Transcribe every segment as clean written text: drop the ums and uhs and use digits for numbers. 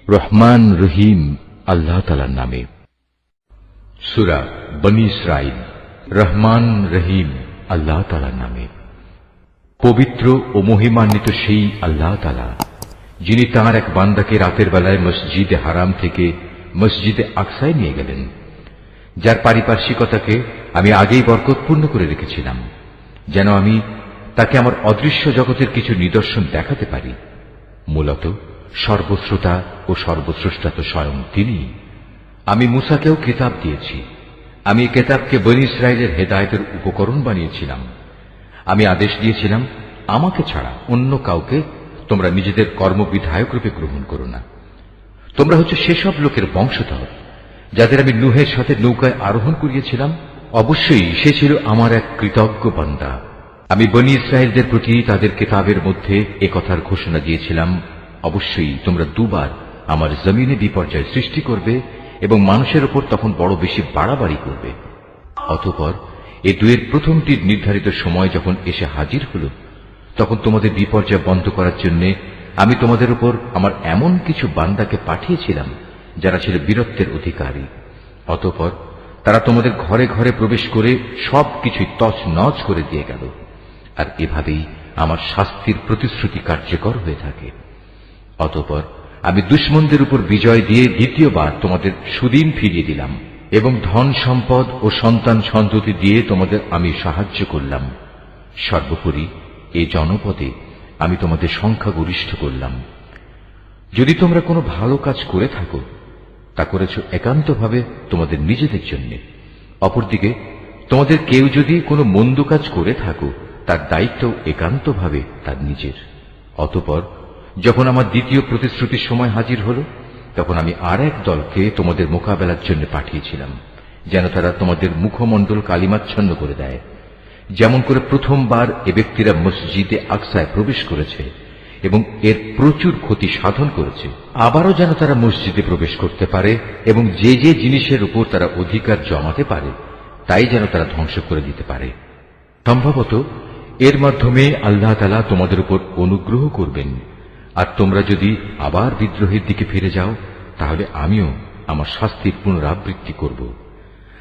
রহমান রহিম আল্লাহ তাআলার নামে। সূরা বনী ইসরাঈল। রহমান রহিম আল্লাহ তাআলার নামে। পবিত্র ও মহিমান্বিত সেই আল্লাহ তাআলা, যিনি তাঁর এক বান্দাকে রাতের বেলায় মসজিদে হারাম থেকে মসজিদে আকসায় নিয়ে গেলেন, যার পারিপার্শ্বিকতাকে আমি আগেই বরকতপূর্ণ করে রেখেছিলাম, যেন আমি তাকে আমার অদৃশ্য জগতের কিছু নিদর্শন দেখাতে পারি। মূলত সর্বশ্রোতা ও সর্বস্রষ্টা তো স্বয়ং তিনি। আমি মূসাকেও কিতাব দিয়েছি। আমি এই কিতাবকে বনী ইসরাঈলের হেদায়েতের উপকরণ বানিয়েছিলাম। আমি আদেশ দিয়েছিলাম, আমাকে ছাড়া অন্য কাউকে তোমরা নিজেদের কর্মবিধায়ক রূপে গ্রহণ করো না। তোমরা হচ্ছে সেসব লোকের বংশধর যাদের আমি নূহের সাথে নৌকায় আরোহণ করিয়েছিলাম। অবশ্যই সে ছিল আমার এক কৃতজ্ঞ বান্দা। আমি বনী ইসরাঈলদের প্রতি তাদের কিতাবের মধ্যে একথার ঘোষণা দিয়েছিলাম, অবশ্যই তোমরা দুবার আমার জমিনে বিপর্যয় সৃষ্টি করবে এবং মানুষের উপর তখন বড় বেশি বাড়াবাড়ি করবে। অতঃপর এ দুয়ের প্রথমটির নির্ধারিত সময় যখন এসে হাজির হল, তখন তোমাদের বিপর্যয় বন্ধ করার জন্য আমি তোমাদের উপর আমার এমন কিছু বান্দাকে পাঠিয়েছিলাম যারা ছিল বীরত্বের অধিকারী। অতঃপর তারা তোমাদের ঘরে ঘরে প্রবেশ করে সবকিছুই তছনছ করে দিয়ে গেল। আর এভাবেই আমার শাস্তির প্রতিশ্রুতি কার্যকর হয়ে থাকে। অতঃপর আমি দুশমনদের উপর বিজয় দিয়ে দ্বিতীয়বার তোমাদের সুদিন ফিরিয়ে দিলাম এবং ধন সম্পদ ও সন্তান সন্ততি দিয়ে তোমাদের আমি সাহায্য করলাম। সর্বোপরি এ জনপদে আমি তোমাদের সংখ্যাগরিষ্ঠ করলাম। যদি তোমরা কোনো ভালো কাজ করে থাকো, তা করেছ একান্তভাবে তোমাদের নিজেদের জন্য। অপরদিকে তোমাদের কেউ যদি কোনো মন্দ কাজ করে থাকো, তার দায়িত্ব একান্তভাবে তার নিজের। অতঃপর যখন আমার দ্বিতীয় প্রতিশ্রুতির সময় হাজির হল, তখন আমি আর এক দলকে তোমাদের মোকাবেলার জন্য পাঠিয়েছিলাম, যেন তারা তোমাদের মুখমণ্ডল কালিমাচ্ছন্ন করে দেয়, যেমন করে প্রথমবার এ ব্যক্তিরা মসজিদে আকসায় প্রবেশ করেছে এবং এর প্রচুর ক্ষতি সাধন করেছে। আবারও যেন তারা মসজিদে প্রবেশ করতে পারে এবং যে যে জিনিসের উপর তারা অধিকার জমাতে পারে তাই যেন তারা ধ্বংস করে দিতে পারে। সম্ভবত এর মাধ্যমে আল্লাহ তাআলা তোমাদের উপর অনুগ্রহ করবেন। আর তোমরা যদি আবার বিদ্রোহের দিকে ফিরে যাও, তাহলে আমিও আমার শাস্তির পুনরাবৃত্তি করব।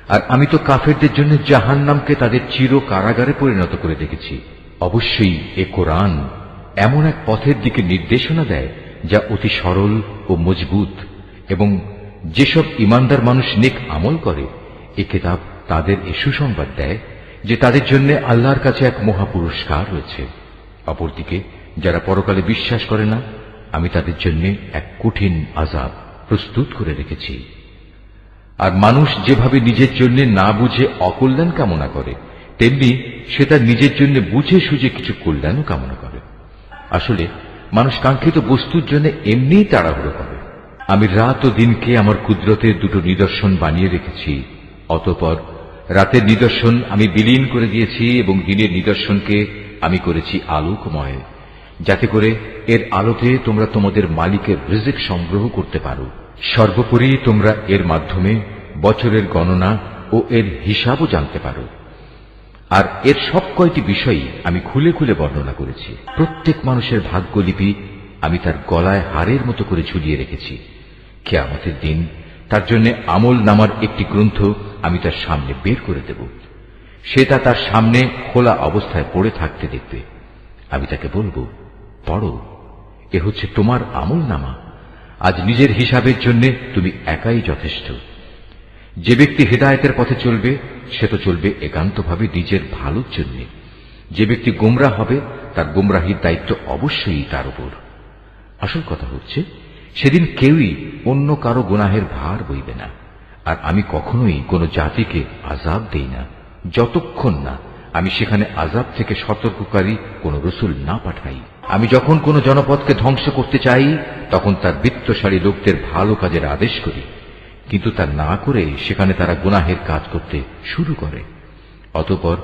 আর আমি তো কাফেরদের জন্য জাহান্নামকে তাদের চির কারাগারে পরিণত করে দেখেছি। অবশ্যই এ কোরআন এমন এক পথের দিকে নির্দেশনা দেয় যা অতি সরল ও মজবুত, এবং যেসব ইমানদার মানুষ নেক আমল করে, এ কিতাব তাদের এ সুসংবাদ দেয় যে তাদের জন্য আল্লাহর কাছে এক মহাপুরস্কার রয়েছে। অপরদিকে যারা পরকালে বিশ্বাস করে না, আমি তাদের জন্য এক কঠিন আযাব প্রস্তুত করে রেখেছি। আর মানুষ যেভাবে নিজের জন্য না বুঝে অকল্যাণ কামনা করে, তেমনি সে তার নিজের জন্য বুঝে সুঝে কিছু কল্যাণও কামনা করে। আসলে মানুষ কাঙ্ক্ষিত বস্তুর জন্য এমনিই তাড়াহুড়ো করে। আমি রাত ও দিনকে আমার কুদরতের দুটো নিদর্শন বানিয়ে রেখেছি। অতঃপর রাতের নিদর্শন আমি বিলীন করে দিয়েছি এবং দিনের নিদর্শনকে আমি করেছি আলোকময়, যাতে করে এর আলোতে তোমরা তোমাদের মালিকের রিজিক সংগ্রহ করতে পারো। সর্বোপরি তোমরা এর মাধ্যমে বছরের গণনা ও এর হিসাবও জানতে পারো। আর এর সব কয়টি বিষয়ই আমি খুলে খুলে বর্ণনা করেছি। প্রত্যেক মানুষের ভাগ্যলিপি আমি তার গলায় হারের মতো করে ঝুলিয়ে রেখেছি। কিয়ামতের দিন তার জন্য আমল নামার একটি গ্রন্থ আমি তার সামনে বের করে দেব। সে তা তার সামনে খোলা অবস্থায় পড়ে থাকতে দেখবে। আমি তাকে বলবো, পড়ো, এ হচ্ছে তোমার আমল নামা। আজ নিজের হিসাবের জন্য তুমি একাই যথেষ্ট। যে ব্যক্তি হিদায়াতের পথে চলবে, সে তো চলবে একান্তভাবে নিজের ভালোর জন্য। যে ব্যক্তি গোমরাহ হবে, তার গোমরাহির দায়িত্ব অবশ্যই তার উপর। আসল কথা হচ্ছে, সেদিন কেউই অন্য কারো গুনাহের ভার বইবে না। আর আমি কখনোই কোনো জাতিকে আযাব দেই না, যতক্ষণ না আমি সেখানে আযাব থেকে সতর্ককারী কোন রসুল না পাঠাই। আমি যখন কোন জনপদকে ধ্বংস করতে চাই, তখন তার বিত্তশালী লোকদের ভালো কাজের আদেশ করি, কিন্তু তা না করে সেখানে তারা গুনাহের কাজ করতে শুরু করে। অতঃপর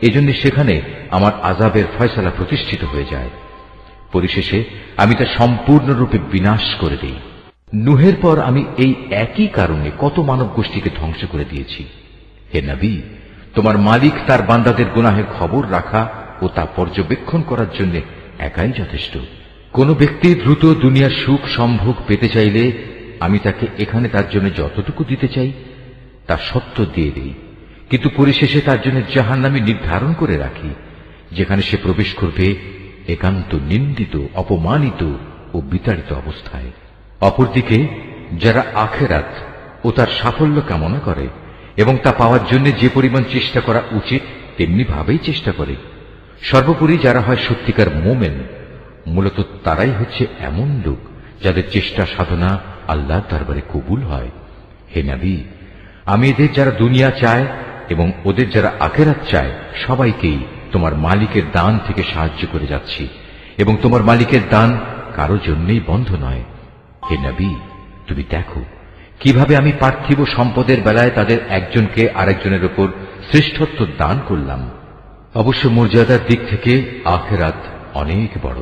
এজন্য সেখানে আমার আযাবের ফয়সালা প্রতিষ্ঠিত হয়ে যায়। পরিশেষে আমি তা সম্পূর্ণরূপে বিনাশ করে দেই। নূহের পর আমি এই একই কারণে কত মানব গোষ্ঠীকে ধ্বংস করে দিয়েছি। হে নবী, তোমার মালিক তার বান্দাদের গুনাহের খবর রাখা ও তা পর্যবেক্ষণ করার জন্য একাই যথেষ্ট। কোন ব্যক্তি দ্রুত দুনিয়ার সুখ সম্ভোগ পেতে চাইলে আমি তাকে এখানে তার জন্য যতটুকু দিতে চাই তা সত্য দিয়ে দিই, কিন্তু পরিশেষে তার জন্য জাহান্নামী নির্ধারণ করে রাখি, যেখানে সে প্রবেশ করবে একান্ত নিন্দিত, অপমানিত ও বিতাড়িত অবস্থায়। অপরদিকে যারা আখিরাত ও তার সাফল্য কামনা করে এবং তা পাওয়ার জন্য যে পরিমাণ চেষ্টা করা উচিত তেমনি ভাবেই চেষ্টা করে, সর্বোপরি যারা হয় সত্যিকার মোমেন, মূলত তারাই হচ্ছে এমন লোক যাদের চেষ্টা সাধনা আল্লাহর দরবারে কবুল হয়। হে নবী, আমি এদের যারা দুনিয়া চায় এবং ওদের যারা আখিরাত চায় সবাইকেই তোমার মালিকের দান থেকে সাহায্য করে যাচ্ছি, এবং তোমার মালিকের দান কারো জন্যই বন্ধ নয়। হে নবী, তুমি দেখো কিভাবে আমি পার্থিব সম্পদের বেলায় তাদের একজনকে আরেকজনের উপর শ্রেষ্ঠত্ব দান করলাম। অবশ্য মর্যাদার দিক থেকে আখিরাত অনেক বড়,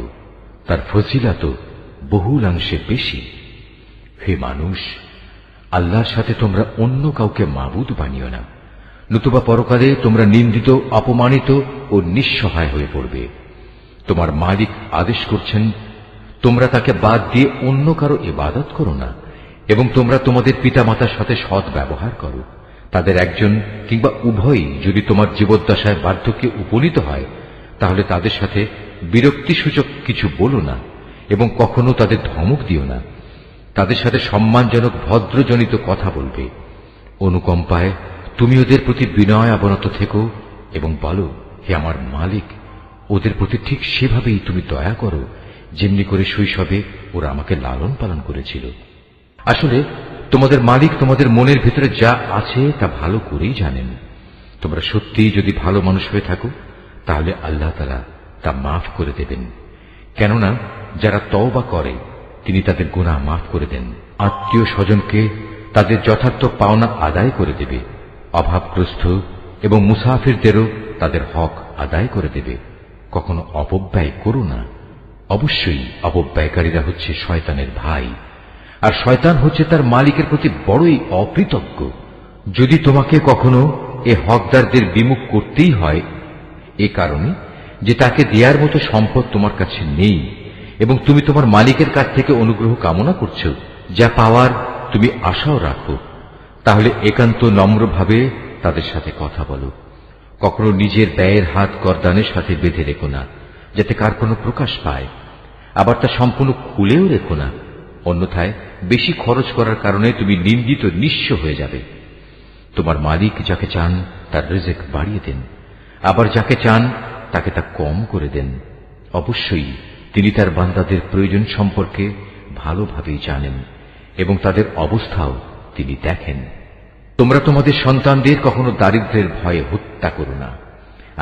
তার ফজিলত বহুলাংশে বেশি। হে মানুষ, আল্লাহর সাথে তোমরা অন্য কাউকে মাবুদ বানিও না, নতুবা পরকালে তোমরা নিন্দিত, অপমানিত ও নিঃসহায় হয়ে পড়বে। তোমার মালিক আদেশ করছেন, তোমরা তাকে বাদ দিয়ে অন্য কারো ইবাদত করো না, এবং তোমরা তোমাদের পিতামাতার সাথে সৎ ব্যবহার করো। তাদের একজন কিংবা উভয়ই যদি তোমার জীবদ্দশায় বার্ধক্যে উপনীত হয়, তাহলে তাদের সাথে বিরক্তিসূচক কিছু বলো না এবং কখনো তাদের ধমক দিও না। তাদের সাথে সম্মানজনক ভদ্রজনিত কথা বলবে। অনুকম্পায় তুমি ওদের প্রতি বিনয় অবনত থেকো এবং বলো, হে আমার মালিক, ওদের প্রতি ঠিক সেভাবেই তুমি দয়া করো যেমনি করে শৈশবে ওরা আমাকে লালন পালন করেছিল। আসলে তোমাদের মালিক তোমাদের মনের ভিতরে যা আছে তা ভালো করেই জানেন। তোমরা সত্যিই যদি ভালো মানুষ হয়ে থাকো তাহলে আল্লাহ তাআলা তা মাফ করে দেবেন, কেননা যারা তওবা করে তিনি তাদের গুনাহ মাফ করে দেন। আত্মীয় স্বজনকে তাদের যথার্থ পাওনা আদায় করে দেবে, অভাবগ্রস্ত এবং মুসাফিরদেরও তাদের হক আদায় করে দেবে। কখনো অপব্যয় করো না। অবশ্যই অপব্যয়কারীরা হচ্ছে শয়তানের ভাই, আর শয়তান হচ্ছে তার মালিকের প্রতি বড়ই অকৃতজ্ঞ। যদি তোমাকে কখনো এ হকদারদের বিমুখ করতেই হয় এ কারণে যে তাকে দেওয়ার মতো সম্পদ তোমার কাছে নেই এবং তুমি তোমার মালিকের কাছ থেকে অনুগ্রহ কামনা করছো, যা পাওয়ার তুমি আশাও রাখো, তাহলে একান্ত নম্রভাবে তাদের সাথে কথা বলো। কখনো নিজের ব্যয়ের হাত গর্দানের সাথে বেঁধে রেখো না, যাতে কার কোনো প্রকাশ পায়, আবার তা সম্পূর্ণ খুলেও রেখো না, অন্যথায় বেশি খরচ করার কারণে তুমি নিন্দিত, নিঃস্ব হয়ে যাবে। তোমার মালিক যাকে চান তার রিজিক বাড়িয়ে দেন, আবার যাকে চান তাকে তা কম করে দেন। অবশ্যই তিনি তার বান্দাদের প্রয়োজন সম্পর্কে ভালোভাবেই জানেন এবং তাদের অবস্থাও তিনি দেখেন। তোমরা তোমাদের সন্তানদের কখনো দারিদ্র্যের ভয়ে হত্যা করো না।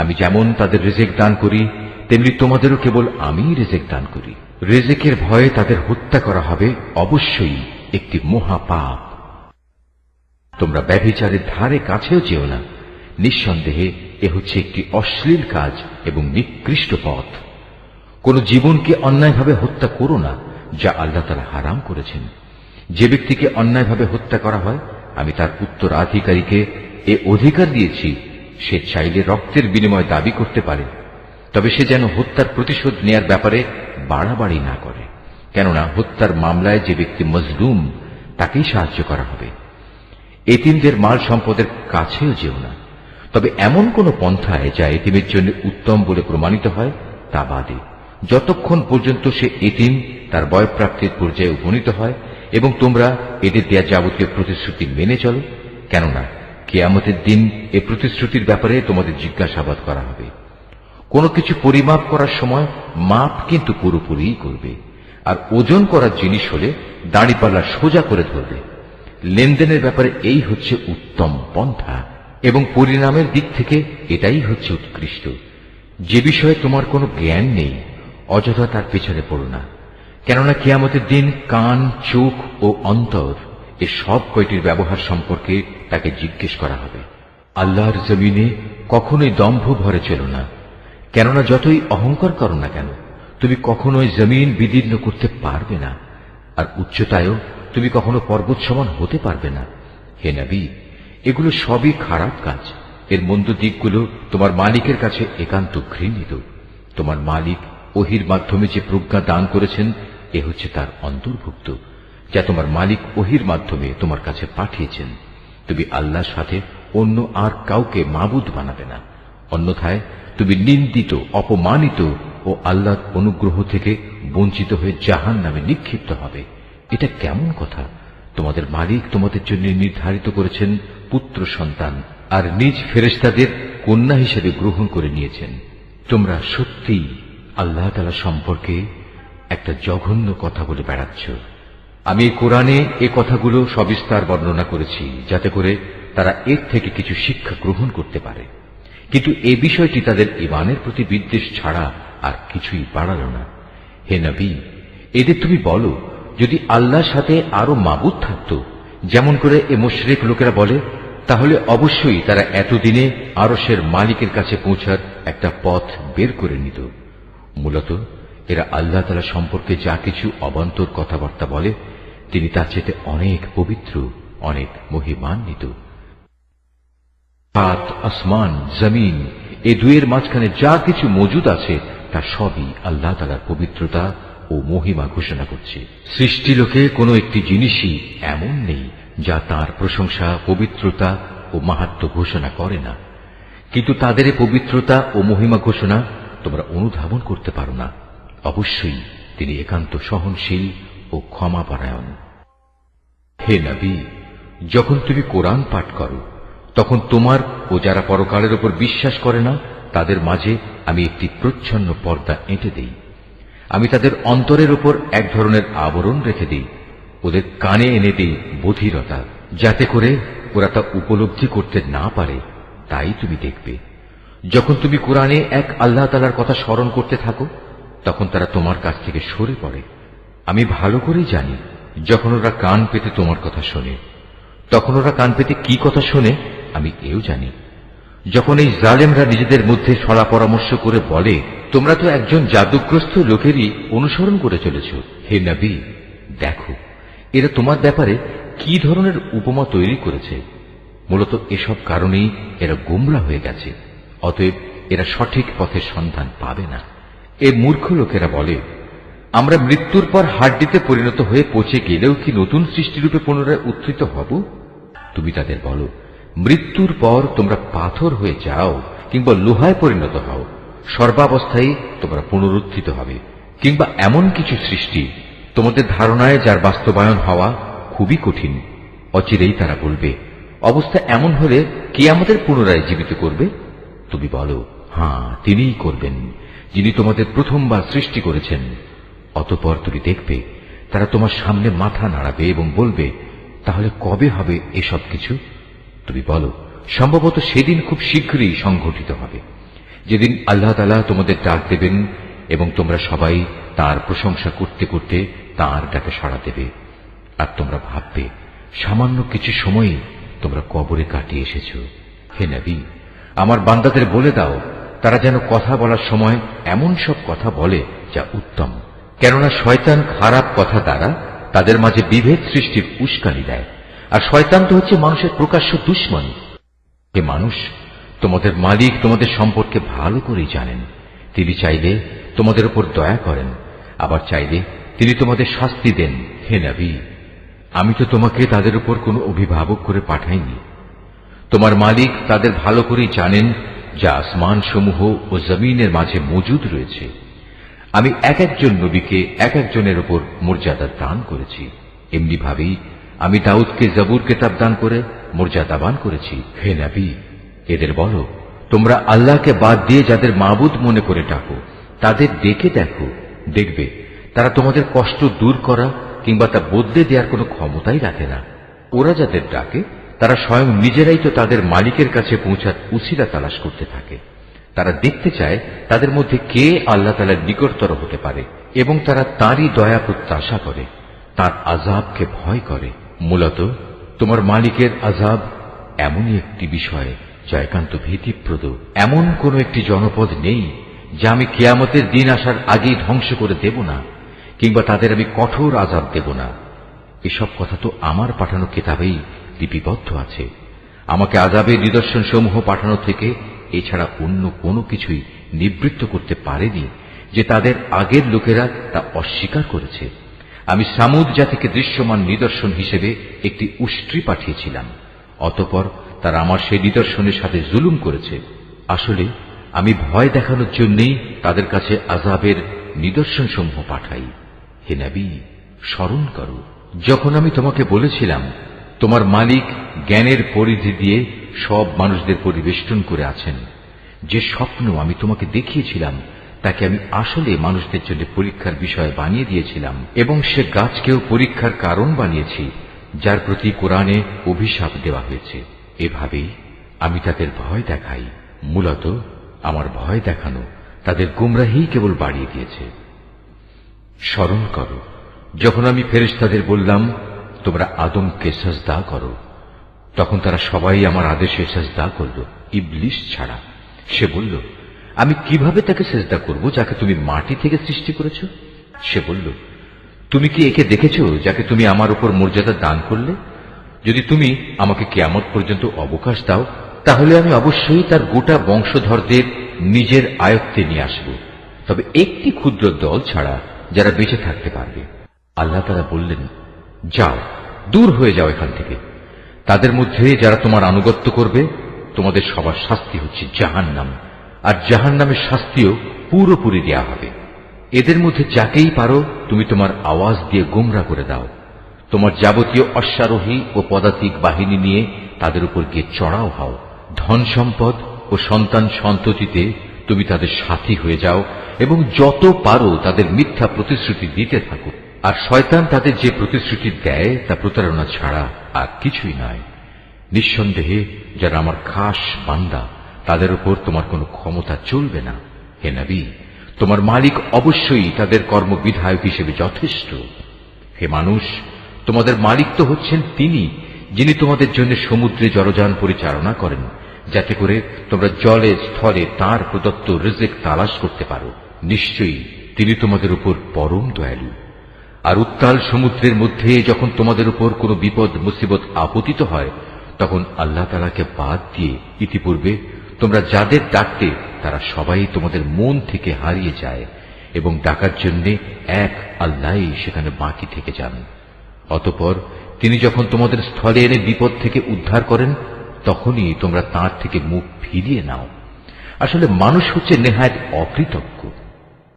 আমি যেমন তাদের রিজিক দান করি তেমনি তোমাদেরও কেবল আমিই রিজিক দান করি। রিজিকের ভয়ে তাদের হত্যা করা হবে অবশ্যই একটি মহাপাপ। তোমরা ব্যভিচারের ধারে কাছেও যেও না, নিঃসন্দেহে এ হচ্ছে একটি অশ্লীল কাজ এবং নিকৃষ্ট পথ। কোন জীবনকে অন্যায়ভাবে হত্যা করো না, যা আল্লাহ তাআলা হারাম করেছেন। যে ব্যক্তিকে অন্যায়ভাবে হত্যা করা হয় আমি তার উত্তরাধিকারীকে এ অধিকার দিয়েছি, সে চাইলে রক্তের বিনিময় দাবি করতে পারে, তবে সে যেন হত্যার প্রতিশোধ নেয়ার ব্যাপারে বাড়াবাড়ি না করে, কেননা হত্যার মামলায় যে ব্যক্তি মজলুম তাকেই সাহায্য করা হবে। এতিমদের মাল সম্পদের কাছেও যেও না, তবে এমন কোন পন্থায় যা এতিমের জন্য উত্তম বলে প্রমাণিত হয় তা বাদে, যতক্ষণ পর্যন্ত সে এতিম তার বয়ঃপ্রাপ্তির পর্যায়ে উপনীত হয় এবং তোমরা এদের দেয়া যাবতীয় প্রতিশ্রুতি মেনে চলো, কেননা কিয়ামতের দিন এ প্রতিশ্রুতির ব্যাপারে তোমাদের জিজ্ঞাসাবাদ করা হবে। কোনো কিছু পরিমাপ করার সময় মাপ কিন্তু পুরোপুরিই করবে, আর ওজন করার জিনিস হলে দাঁড়িপাল্লা সোজা করে ধরবে। লেনদেনের ব্যাপারে এই হচ্ছে উত্তম পন্থা এবং পরিণামের দিক থেকে এটাই হচ্ছে উৎকৃষ্ট। যে বিষয়ে তোমার কোনো জ্ঞান নেই অযথা তার পেছনে পড়ো না, কেননা কিয়ামতের দিন কান, চোখ ও অন্তর এ সব কয়টির ব্যবহার সম্পর্কে তাকে জিজ্ঞেস করা হবে। আল্লাহর জমিনে কখনোই দম্ভ ভরে চলো না, কেননা যতই অহংকার করো না কেন তুমি কখনোই জমিন বিদীর্ণ করতে পারবে না, আর উচ্চতায়ও তুমি কখনো পর্বত সমান হতে পারবে না। হে নবী, এগুলো সবই খারাপ কাজ। এর মন্দ দিকগুলো তোমার মালিকের কাছে একান্ত ঘৃণিত। তোমার মালিক ওহির মাধ্যমে যে প্রজ্ঞা দান করেছেন এ হচ্ছে তার অন্তর্ভুক্ত, যা তোমার মালিক ওহির মাধ্যমে তোমার কাছে পাঠিয়েছেন। তুমি আল্লাহর সাথে অন্য আর কাউকে মাবুদ বানাবে না, অন্যথায় তুমি নিন্দিত, অপমানিত ও আল্লাহর অনুগ্রহ থেকে বঞ্চিত হয়ে জাহান্নামে নিক্ষিপ্ত হবে। এটা কেমন কথা? তোমাদের মালিক তোমাদের জন্য নির্ধারিত করেছেন পুত্র সন্তান আর নিজ ফেরেশতাদের কন্যা হিসেবে গ্রহণ করে নিয়েছেন। তোমরা সত্যিই আল্লাহ তাআলা সম্পর্কে একটা জঘন্য কথা বলে বেড়াচ্ছ। আমি কোরআনে এ কথাগুলো সবিস্তার বর্ণনা করেছি যাতে করে তারা এর থেকে কিছু শিক্ষা গ্রহণ করতে পারে, কিন্তু এই বিষয়টি তাদের ঈমানের প্রতি বিদ্বেষ ছাড়া আর কিছুই বাড়াল না। হে নবী, এদের তুমি বলো, যদি আল্লাহর সাথে আরো মাবুদ থাকত যেমন করে এ মুশরিক লোকেরা বলে, তাহলে অবশ্যই তারা এতদিনে আরশের মালিকের কাছে পৌঁছার একটা পথ বের করে নিত। মূলত এরা আল্লাহ তাআলা সম্পর্কে যা কিছু অবান্তর কথাবার্তা বলে তিনি তার চেয়ে অনেক পবিত্র, অনেক মহিমান্বিত। সাত আসমান, জমিন এ দুয়ের মাঝখানে যা কিছু মজুদ আছে তা সবই আল্লাহ তাআলার পবিত্রতা ও মহিমা ঘোষণা করছে। সৃষ্টিলোকে কোনো একটি জিনিসই এমন নেই যা তার প্রশংসা, পবিত্রতা ও মাহাত্ম্য ঘোষণা করে না, কিন্তু তাদের পবিত্রতা ও মহিমা ঘোষণা তোমরা অনুধাবন করতে পারো না। অবশ্যই তিনি একান্ত সহনশীল ও ক্ষমাপরায়ণ। হে নবী, যখন তুমি কোরআন পাঠ করো তখন তোমার ও যারা পরকালের উপর বিশ্বাস করে না তাদের মাঝে আমি একটি প্রচ্ছন্ন পর্দা এঁটে দেই। আমি তাদের অন্তরের উপর এক ধরনের আবরণ রেখে দিই, ওদের কানে এনে দিই বধিরতা, যাতে করে ওরা তা উপলব্ধি করতে না পারে। তাই তুমি দেখবে যখন তুমি কোরআনে এক আল্লাহ তাআলার কথা স্মরণ করতে থাকো তখন তারা তোমার কাছ থেকে সরে পড়ে। আমি ভালো করেই জানি যখন ওরা কান পেতে তোমার কথা শোনে, তখন ওরা কান পেতে কি কথা শোনে আমি এও জানি। যখন এই জালেমরা নিজেদের মধ্যে সলা পরামর্শ করে বলে, তোমরা তো একজন জাদুগ্রস্ত লোকেরই অনুসরণ করে চলেছ। হে নবী, দেখো এরা তোমার ব্যাপারে কি ধরনের উপমা তৈরি করেছে। মূলত এসব কারণেই এরা গোমরা হয়ে গেছে, অতএব এরা সঠিক পথের সন্ধান পাবে না। এ মূর্খ লোকেরা বলে, আমরা মৃত্যুর পর হাড্ডিতে পরিণত হয়ে পচে গেলেও কি নতুন সৃষ্টিরূপে পুনরায় উত্থিত হব? তুমি তাদের বলো, মৃত্যুর পর তোমরা পাথর হয়ে যাও কিংবা লোহায় পরিণত হও, সর্বাবস্থায় তোমরা পুনরুত্থিত হবে। কিংবা এমন কিছু সৃষ্টি তোমাদের ধারণায় যার বাস্তবায়ন হওয়া খুবই কঠিন। অচিরেই তারা বলবে, অবস্থা এমন হলে কে আমাদের পুনরায় জীবিত করবে? তুমি বলো, হ্যাঁ, তিনিই করবেন, যিনি তোমাদের প্রথমবার সৃষ্টি করেছেন। অতঃপর তুমি দেখবে তারা তোমার সামনে মাথা নাড়াবে এবং বলবে, তাহলে কবে হবে এসব কিছু? তুমি বলো, সম্ভবত সেদিন খুব শীঘ্রই সংঘটিত হবে, যেদিন আল্লাহ তাআলা তোমাদের ডাক দেবেন এবং তোমরা সবাই তার প্রশংসা করতে করতে তার ডাকে সাড়া দেবে। আর তোমরা ভাববে সামান্য কিছু সময়ই তোমরা কবরে কাটিয়ে এসেছ। হে নবী, আমার বান্দাদের বলে দাও তারা যেন কথা বলার সময় এমন সব কথা বলে যা উত্তম, কেননা শয়তান খারাপ কথা দ্বারা তাদের মাঝে বিভেদ সৃষ্টির উস্কানি দেয়, আর শয়তান তো হচ্ছে মানুষের প্রকাশ্য দুশমন। হে মানুষ, তোমাদের মালিক তোমাদের সম্পর্কে ভালো করেই জানেন। তিনি চাইলে তোমাদের উপর দয়া করেন, আবার চাইলে তিনি তোমাদের শাস্তি দেন। হে নবী, আমি তো তোমাকে তাদের উপর কোনো অভিভাবক করে পাঠাইনি। তোমার মালিক তাদের ভালো করেই জানেন যা আসমান সমূহ ও জমিনের মাঝে মজুদ রয়েছে। আমি এক একজন নবীকে এক একজনের উপর মর্যাদা দান করেছি। এমনি ভাবেই আমি দাউদকে জবুর কিতাব দান করে মর্যাদাবান করেছি। হে নবী, এদের বলো, তোমরা আল্লাহকে বাদ দিয়ে যাদের মাবুদ মনে করে ডাকো তাদের ডেকে দেখো, দেখবে তারা তোমাদের কষ্ট দূর করা কিংবা তা বদলে দেওয়ার কোনো ক্ষমতাই রাখে না। ওরা যাদের ডাকে তারা স্বয়ং নিজেরাই তো তাদের মালিকের কাছে পৌঁছার উছিলা তালাশ করতে থাকে। তারা দেখতে চায় তাদের মধ্যে কে আল্লাহ তাআলার নিকটতর হতে পারে এবং তারা তাঁরই দয়া প্রত্যাশা করে, তার আযাবকে ভয় করে। মূলত তোমার মালিকের আযাব এমনই একটি বিষয় যা একান্ত ভীতিপ্রদ। এমন কোন একটি জনপদ নেই যা আমি কিয়ামতের দিন আসার আগেই ধ্বংস করে দেব না, কিংবা তাদের আমি কঠোর আযাব দেব না। এসব কথা তো আমার পাঠানো কিতাবেই লিপিবদ্ধ আছে। আমাকে আযাবের নিদর্শন সমূহ পাঠানো থেকে এছাড়া অন্য কোনো কিছুই নিবৃত্ত করতে পারেনি যে তাদের আগের লোকেরা তা অস্বীকার করেছে। আমি সামুদ জাতিকে দৃশ্যমান নিদর্শন হিসেবে একটি উষ্ট্রি পাঠিয়েছিলাম, অতঃপর তারা আমার সেই নিদর্শনের সাথে জুলুম করেছে। আসলে আমি ভয় দেখানোর জন্যই তাদের কাছে আযাবের নিদর্শনসমূহ পাঠাই। হে নবী, স্মরণ করো যখন আমি তোমাকে বলেছিলাম তোমার মালিক জ্ঞানের পরিধি দিয়ে সব মানুষদের পরিবেষ্টন করে আছেন। যে স্বপ্ন আমি তোমাকে দেখিয়েছিলাম তাকে আমি আসলে মানুষদের জন্য পরীক্ষার বিষয় বানিয়ে দিয়েছিলাম, এবং সে গাছকেও পরীক্ষার কারণ বানিয়েছি, যার প্রতি কোরআনে অভিশাপ দেওয়া হয়েছে। এভাবেই আমি তাদের ভয় দেখাই। মূলত আমার ভয় দেখানো তাদের গুমরাহি কেবল বাড়িয়ে দিয়েছে। স্মরণ করো যখন আমি ফেরেশতাদের বললাম তোমরা আদমকে সাজদা করো, তখন তারা সবাই আমার আদেশে সাজদা করল, ইবলিস ছাড়া। সে বলল, আমি কিভাবে তাকে সেজদা করব যাকে তুমি মাটি থেকে সৃষ্টি করেছ? সে বলল, তুমি কি একে দেখেছ যাকে তুমি আমার উপর মর্যাদা দান করলে? যদি তুমি আমাকে কিয়ামত পর্যন্ত অবকাশ দাও, তাহলে আমি অবশ্যই তার গোটা বংশধরদের নিজের আয়ত্তে নিয়ে আসব, তবে একটি ক্ষুদ্র দল ছাড়া যারা বেঁচে থাকতে পারবে। আল্লাহ তাআলা বললেন, যাও, দূর হয়ে যাও এখান থেকে। তাদের মধ্যে যারা তোমার আনুগত্য করবে তোমাদের সবার শাস্তি হচ্ছে জাহান্নাম, আর জাহান্নামের শাস্তিও পুরোপুরি দেয়া হবে। এদের মধ্যে যাকেই পারো তুমি তোমার আওয়াজ দিয়ে গোমরা করে দাও। তোমার যাবতীয় অশ্বারোহী ও পদাতিক বাহিনী নিয়ে তাদের উপর গিয়ে চড়াও হও। ধন সম্পদ ও সন্তান সন্ততিতে তুমি তাদের সাথী হয়ে যাও এবং যত পারো তাদের মিথ্যা প্রতিশ্রুতি দিতে থাকো। আর শয়তান তাদের যে প্রতিশ্রুতি দেয় তা প্রতারণা ছাড়া আর কিছুই নয়। নিঃসন্দেহে যারা আমার খাস বান্দা তাদের উপর তোমার কোনো ক্ষমতা চলবে না। হে নবী, তোমার মালিক অবশ্যই তাদের কর্মবিধায়ক হিসেবে যথেষ্ট। হে মানুষ, তোমাদের মালিক তো হচ্ছেন তিনি, যিনি তোমাদের জন্য সমুদ্রে জলযান পরিচালনা করেন, যাতে করে তোমরা জলে স্থলে তাঁর প্রদত্ত রিজিক তালাশ করতে পারো। নিশ্চয়ই তিনি তোমাদের উপর পরম দয়ালু। আর উত্তাল সমুদ্রের মধ্যে যখন তোমাদের উপর কোনো বিপদ মুসিবত আপতিত হয়, তখন আল্লাহ তাআলাকে বাদ দিয়ে ইতিপূর্বে তোমরা যাদের ডাকতে তারা সবাই তোমাদের মন থেকে হারিয়ে যায়, এবং ডাকার জন্য এক আল্লাহই সেখানে বাকি থেকে যান। অতঃপর তিনি যখন তোমাদের স্থলে এনে বিপদ থেকে উদ্ধার করেন, তখনই তোমরা তাঁর থেকে মুখ ফিরিয়ে নাও। আসলে মানুষ হচ্ছে নেহায়েত অকৃতজ্ঞ।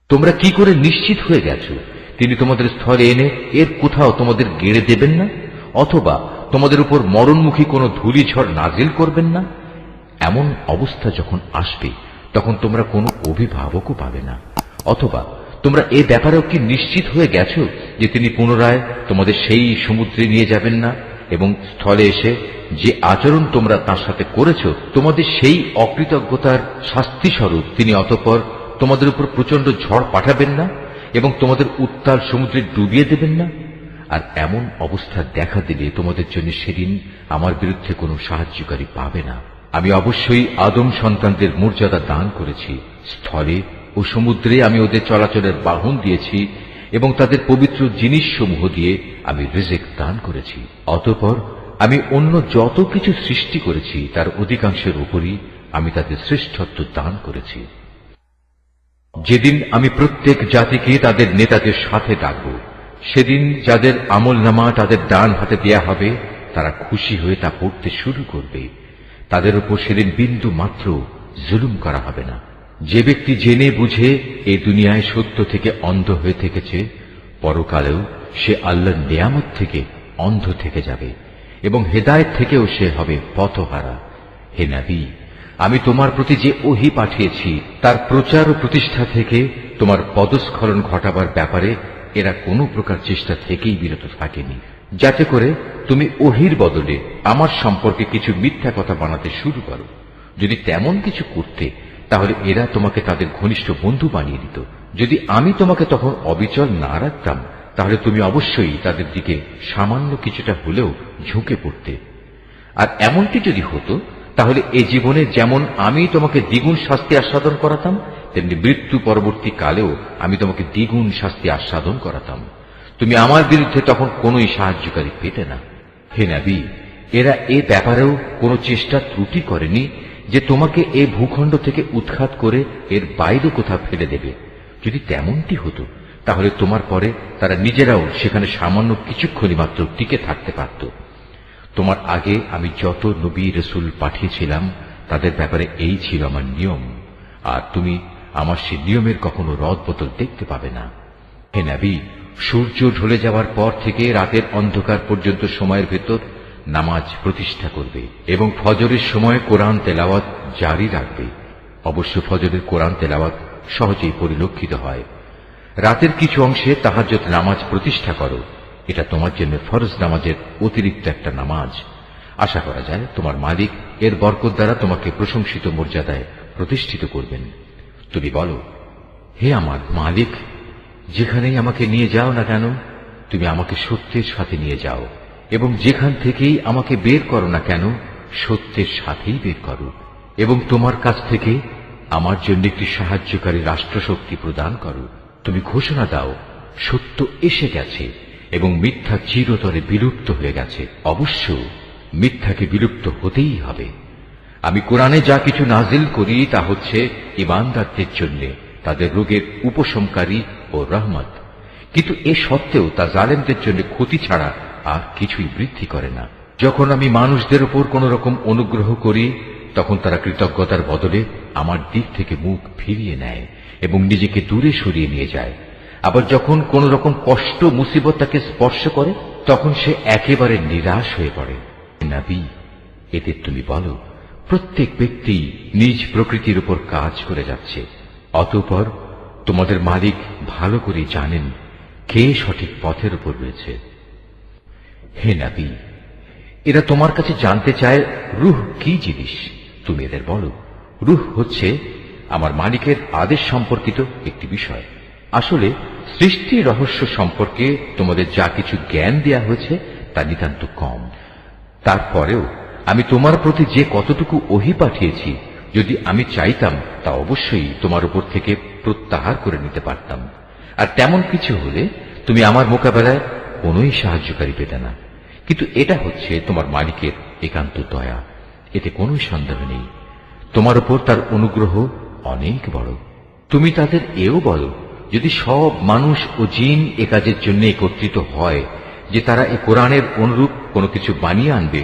তোমরা কি করে নিশ্চিত হয়ে গেছো তিনি তোমাদের স্থলে এনে এর কোথাও তোমাদের গেড়ে দেবেন না, অথবা তোমাদের উপর মরণমুখী কোনো ধূলিঝড় নাজিল করবেন না? এমন অবস্থা যখন আসবে তখন তোমরা কোনো অভিভাবকও পাবে না। অথবা তোমরা এ ব্যাপারেও কি নিশ্চিত হয়ে গেছো যে তিনি পুনরায় তোমাদের সেই সমুদ্রে নিয়ে যাবেন না, এবং স্থলে এসে যে আচরণ তোমরা তার সাথে করেছো তোমাদের সেই অকৃতজ্ঞতার শাস্তি স্বরূপ তিনি অতঃপর তোমাদের উপর প্রচন্ড ঝড় পাঠাবেন না এবং তোমাদের উত্তাল সমুদ্রে ডুবিয়ে দেবেন না? আর এমন অবস্থা দেখা দিলে তোমাদের জন্য সেদিন আমার বিরুদ্ধে কোনো সাহায্যকারী পাবে না। আমি অবশ্যই আদম সন্তানদের মর্যাদা দান করেছি। স্থলে ও সমুদ্রে আমি ওদের চলাচলের বাহন দিয়েছি এবং তাদের পবিত্র জিনিসসমূহ দিয়ে আমি রিজিক দান করেছি। অতঃপর আমি অন্য যত কিছু সৃষ্টি করেছি তার অধিকাংশের উপরই আমি তাদের শ্রেষ্ঠত্ব দান করেছি। যেদিন আমি প্রত্যেক জাতিকে তাদের নেতাদের সাথে ডাকব, সেদিন যাদের আমলনামা তাদের ডান হাতে দেয়া হবে তারা খুশি হয়ে তা পড়তে শুরু করবে। তাদের উপর সেদিন বিন্দু মাত্র জুলুম করা হবে না। যে ব্যক্তি জেনে বুঝে এই দুনিয়ায় সত্য থেকে অন্ধ হয়ে থেকেছে, পরকালেও সে আল্লাহর নিয়ামত থেকে অন্ধ থেকে যাবে এবং হেদায়েত থেকেও সে হবে পথহারা। হে নবী, আমি তোমার প্রতি যে ওহী পাঠিয়েছি তার প্রচার ও প্রতিষ্ঠা থেকে তোমার পদস্খলন ঘটাবার ব্যাপারে এরা কোনো প্রকার চেষ্টা থেকেই বিরত থাকেনি, যাতে করে তুমি ওহীর বদলে আমার সম্পর্কে কিছু মিথ্যা কথা বানাতে শুরু করো। যদি তেমন কিছু করতে তাহলে এরা তোমাকে তাদের ঘনিষ্ঠ বন্ধু বানিয়ে দিত। যদি আমি তোমাকে তখন অবিচল না রাখতাম তাহলে তুমি অবশ্যই তাদের দিকে সামান্য কিছুটা হলেও ঝুঁকে পড়তে। আর এমনটি যদি হতো তাহলে এ জীবনে যেমন আমি তোমাকে দ্বিগুণ শাস্তি আস্বাদন করাতাম, তেমনি মৃত্যু পরবর্তী কালেও আমি তোমাকে দ্বিগুণ শাস্তি আস্বাদন করাতাম। তুমি আমার বিরুদ্ধে তখন কোনোই সাহায্যকারী পেতে না। হে নবী, এরা এ ব্যাপারেও কোনো চেষ্টা ত্রুটি করেনি যে তোমাকে এ ভূখণ্ড থেকে উৎখাত করে এর বাইরে কোথাও ফেলে দেবে। যদি তেমনটি হতো তাহলে তোমার পরে তারা নিজেরাও সেখানে সামান্য কিছুক্ষণই মাত্র টিকে থাকতে পারত। তোমার আগে আমি যত নবী রসুল পাঠিয়েছিলাম তাদের ব্যাপারে এই ছিল আমার নিয়ম, আর তুমি আমার সে নিয়মের কখনো রদ বদল দেখতে পাবে না। হে নবী, সূর্য ঢলে যাওয়ার পর থেকে রাতের অন্ধকার পর্যন্ত সময়ের ভেতর নামাজ প্রতিষ্ঠা করবে এবং ফজরের সময় কোরআন তেলাওয়াত জারি রাখবে। অবশ্য ফজরের কোরআন তেলাওয়াত সহজেই পরিলক্ষিত হয়। রাতের কিছু অংশে তাহাজ্জুদ নামাজ প্রতিষ্ঠা করো, এটা তোমার জন্য ফরজ নামাজের অতিরিক্ত একটা নামাজ। আশা করা যায় তোমার মালিক এর বরকত দ্বারা তোমাকে প্রশংসিত মর্যাদায় প্রতিষ্ঠিত করবেন। তুমি বলো, হে আমার মালিক, যেখানেই আমাকে নিয়ে যাও না কেন তুমি আমাকে সত্যের সাথে নিয়ে যাও, এবং যেখান থেকেই আমাকে বের করো না কেন সত্যের সাথেই বের করো, এবং তোমার কাছ থেকে আমার জন্য একটি সাহায্যকারী রাষ্ট্রশক্তি প্রদান করো। তুমি ঘোষণা দাও, সত্য এসে গেছে এবং মিথ্যা চিরতরে বিলুপ্ত হয়ে গেছে। অবশ্য মিথ্যাকে বিলুপ্ত হতেই হবে। আমি কোরআনে যা কিছু নাজিল করি তা হচ্ছে ঈমানদারদের জন্য তাদের রোগের উপশমকারী ও রহমত, কিন্তু এ সত্ত্বেও তা জালেমদের জন্য ক্ষতি ছাড়া আর কিছুই বৃদ্ধি করে না। যখন আমি মানুষদের উপর কোন রকম অনুগ্রহ করি তখন তারা কৃতজ্ঞতার বদলে আমার দিক থেকে মুখ ফিরিয়ে নেয় এবং নিজেকে দূরে সরিয়ে নিয়ে যায়। আবার যখন কোন রকম কষ্ট মুসিবত তাকে স্পর্শ করে তখন সে একেবারে নিরাশ হয়ে পড়ে। নবী, এতে তুমি বলো, প্রত্যেক ব্যক্তি নিজ প্রকৃতির উপর কাজ করে যাচ্ছে, অতঃপর তোমাদের মালিক ভালো করে জানেন কে সঠিক পথের উপর রয়েছে। হে নবী, এরা তোমার কাছে জানতে চায় রূহ কি জিনিস। তুমি এদের বলো, রূহ হচ্ছে আমার মালিকের আদেশ সম্পর্কিত একটি বিষয়। আসলে সৃষ্টির রহস্য সম্পর্কে তোমাদের যা কিছু জ্ঞান দেয়া হয়েছে তা নিতান্ত কম। তারপরেও আমি তোমার প্রতি যে কতটুকু ওহী পাঠিয়েছি, যদি আমি চাইতাম তা অবশ্যই তোমার উপর থেকে প্রত্যাহার করে নিতে পারতাম, আর তেমন কিছু হলে তুমি আমার মোকাবেলায় কোনোই সাহায্যকারী পেতে না। কিন্তু এটা হচ্ছে তোমার মালিকের একান্ত দয়া, এতে কোনো সন্দেহ নেই। তোমার উপর তার অনুগ্রহ অনেক বড়। তুমি তাদের এও বলো, যদি সব মানুষ ও জিন এ কাজের জন্য একত্রিত হয় যে তারা এ কোরআনের অনুরূপ কোনো কিছু বানিয়ে আনবে,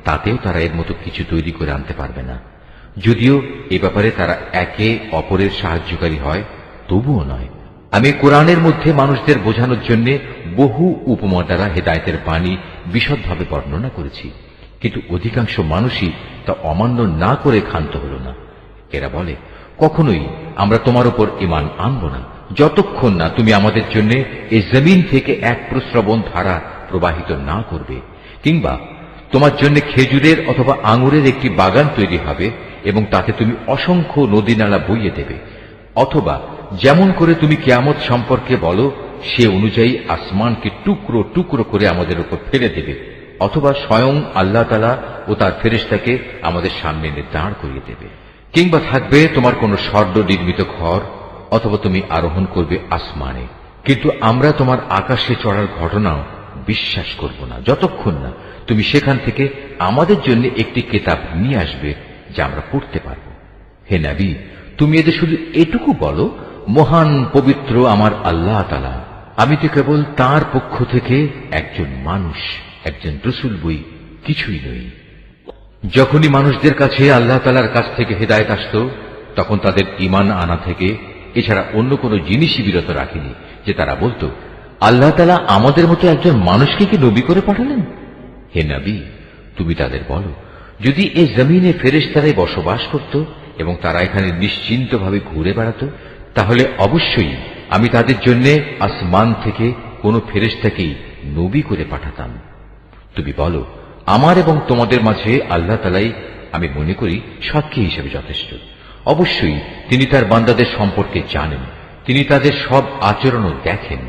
তাতেও তারা এর মতো কিছু তৈরি করে আনতে পারবে না। যদিও এ ব্যাপারে তারা একে অপরের সাহায্যকারী হয়, তবুও নয়। আমি কোরআনের মধ্যে মানুষদের বোঝানোর জন্য বহু উপমা দ্বারা হেদায়েতের বাণী বিশদভাবে বর্ণনা করেছি, কিন্তু অধিকাংশ মানুষই তা অমান্য না করে ক্ষান্ত হল না। এরা বলে, কখনোই আমরা তোমার উপর ঈমান আনব না যতক্ষণ না তুমি আমাদের জন্য এই জমিন থেকে এক প্রস্রবণ ধারা প্রবাহিত না করবে, কিংবা তোমার জন্য খেজুরের অথবা আঙুরের একটি বাগান তৈরি হবে এবং তাতে তুমি অসংখ্য নদী নালা বইয়ে দেবে, অথবা যেমন করে তুমি কিয়ামত সম্পর্কে বলো সে অনুযায়ী আসমানকে টুকরো টুকরো করে আমাদের উপর ফেলে দেবে, অথবা স্বয়ং আল্লাহ তাআলা ও তার ফেরেশতাকে আমাদের সামনে এনে দাঁড় করিয়ে দেবে, কিংবা থাকবে তোমার কোন স্বর্ণ নির্মিত ঘর, অথবা তুমি আরোহণ করবে আসমানে। কিন্তু আমরা তোমার আকাশে চড়ার ঘটনাও বিশ্বাস করব না যতক্ষণ না তুমি সেখান থেকে আমাদের জন্য একটি কিতাব নিয়ে আসবে যা আমরা পড়তে পারব। হে নবী, তুমি এদের শুধু এটুকু বলো, মহান পবিত্র আমার আল্লাহ তাআলা, আমি তো কেবল তাঁর পক্ষ থেকে একজন মানুষ, একজন রাসূল বই, কিছুই নই। যখনই মানুষদের কাছে আল্লাহ তাআলার কাছ থেকে হেদায়েত আসত তখন তাদের ঈমান আনা থেকে এছাড়া অন্য কোনো জিনিসই বিরত রাখেনি যে তারা বলতো, আল্লাহ তাআলা আমাদের মতো একজন মানুষকে কি নবী করে পাঠালেন? হে নবী, তুমি তাদের বলো, যদি এই জমিনে ফেরেশতারাই বসবাস করত এবং তারা এখানে নিশ্চিন্তভাবে ঘুরে বেড়াত, তাহলে অবশ্যই আমি তাদের জন্য আসমান থেকে কোনো ফেরেশতাকেই নবী করে পাঠাতাম। তুমি বলো, আমার এবং তোমাদের মাঝে আল্লাহ তাআলাই আমি মনে করি সাক্ষী হিসেবে যথেষ্ট। অবশ্যই তিনি তার বান্দাদের সম্পর্কে জানেন, তিনি তাদের সব আচরণও দেখেন।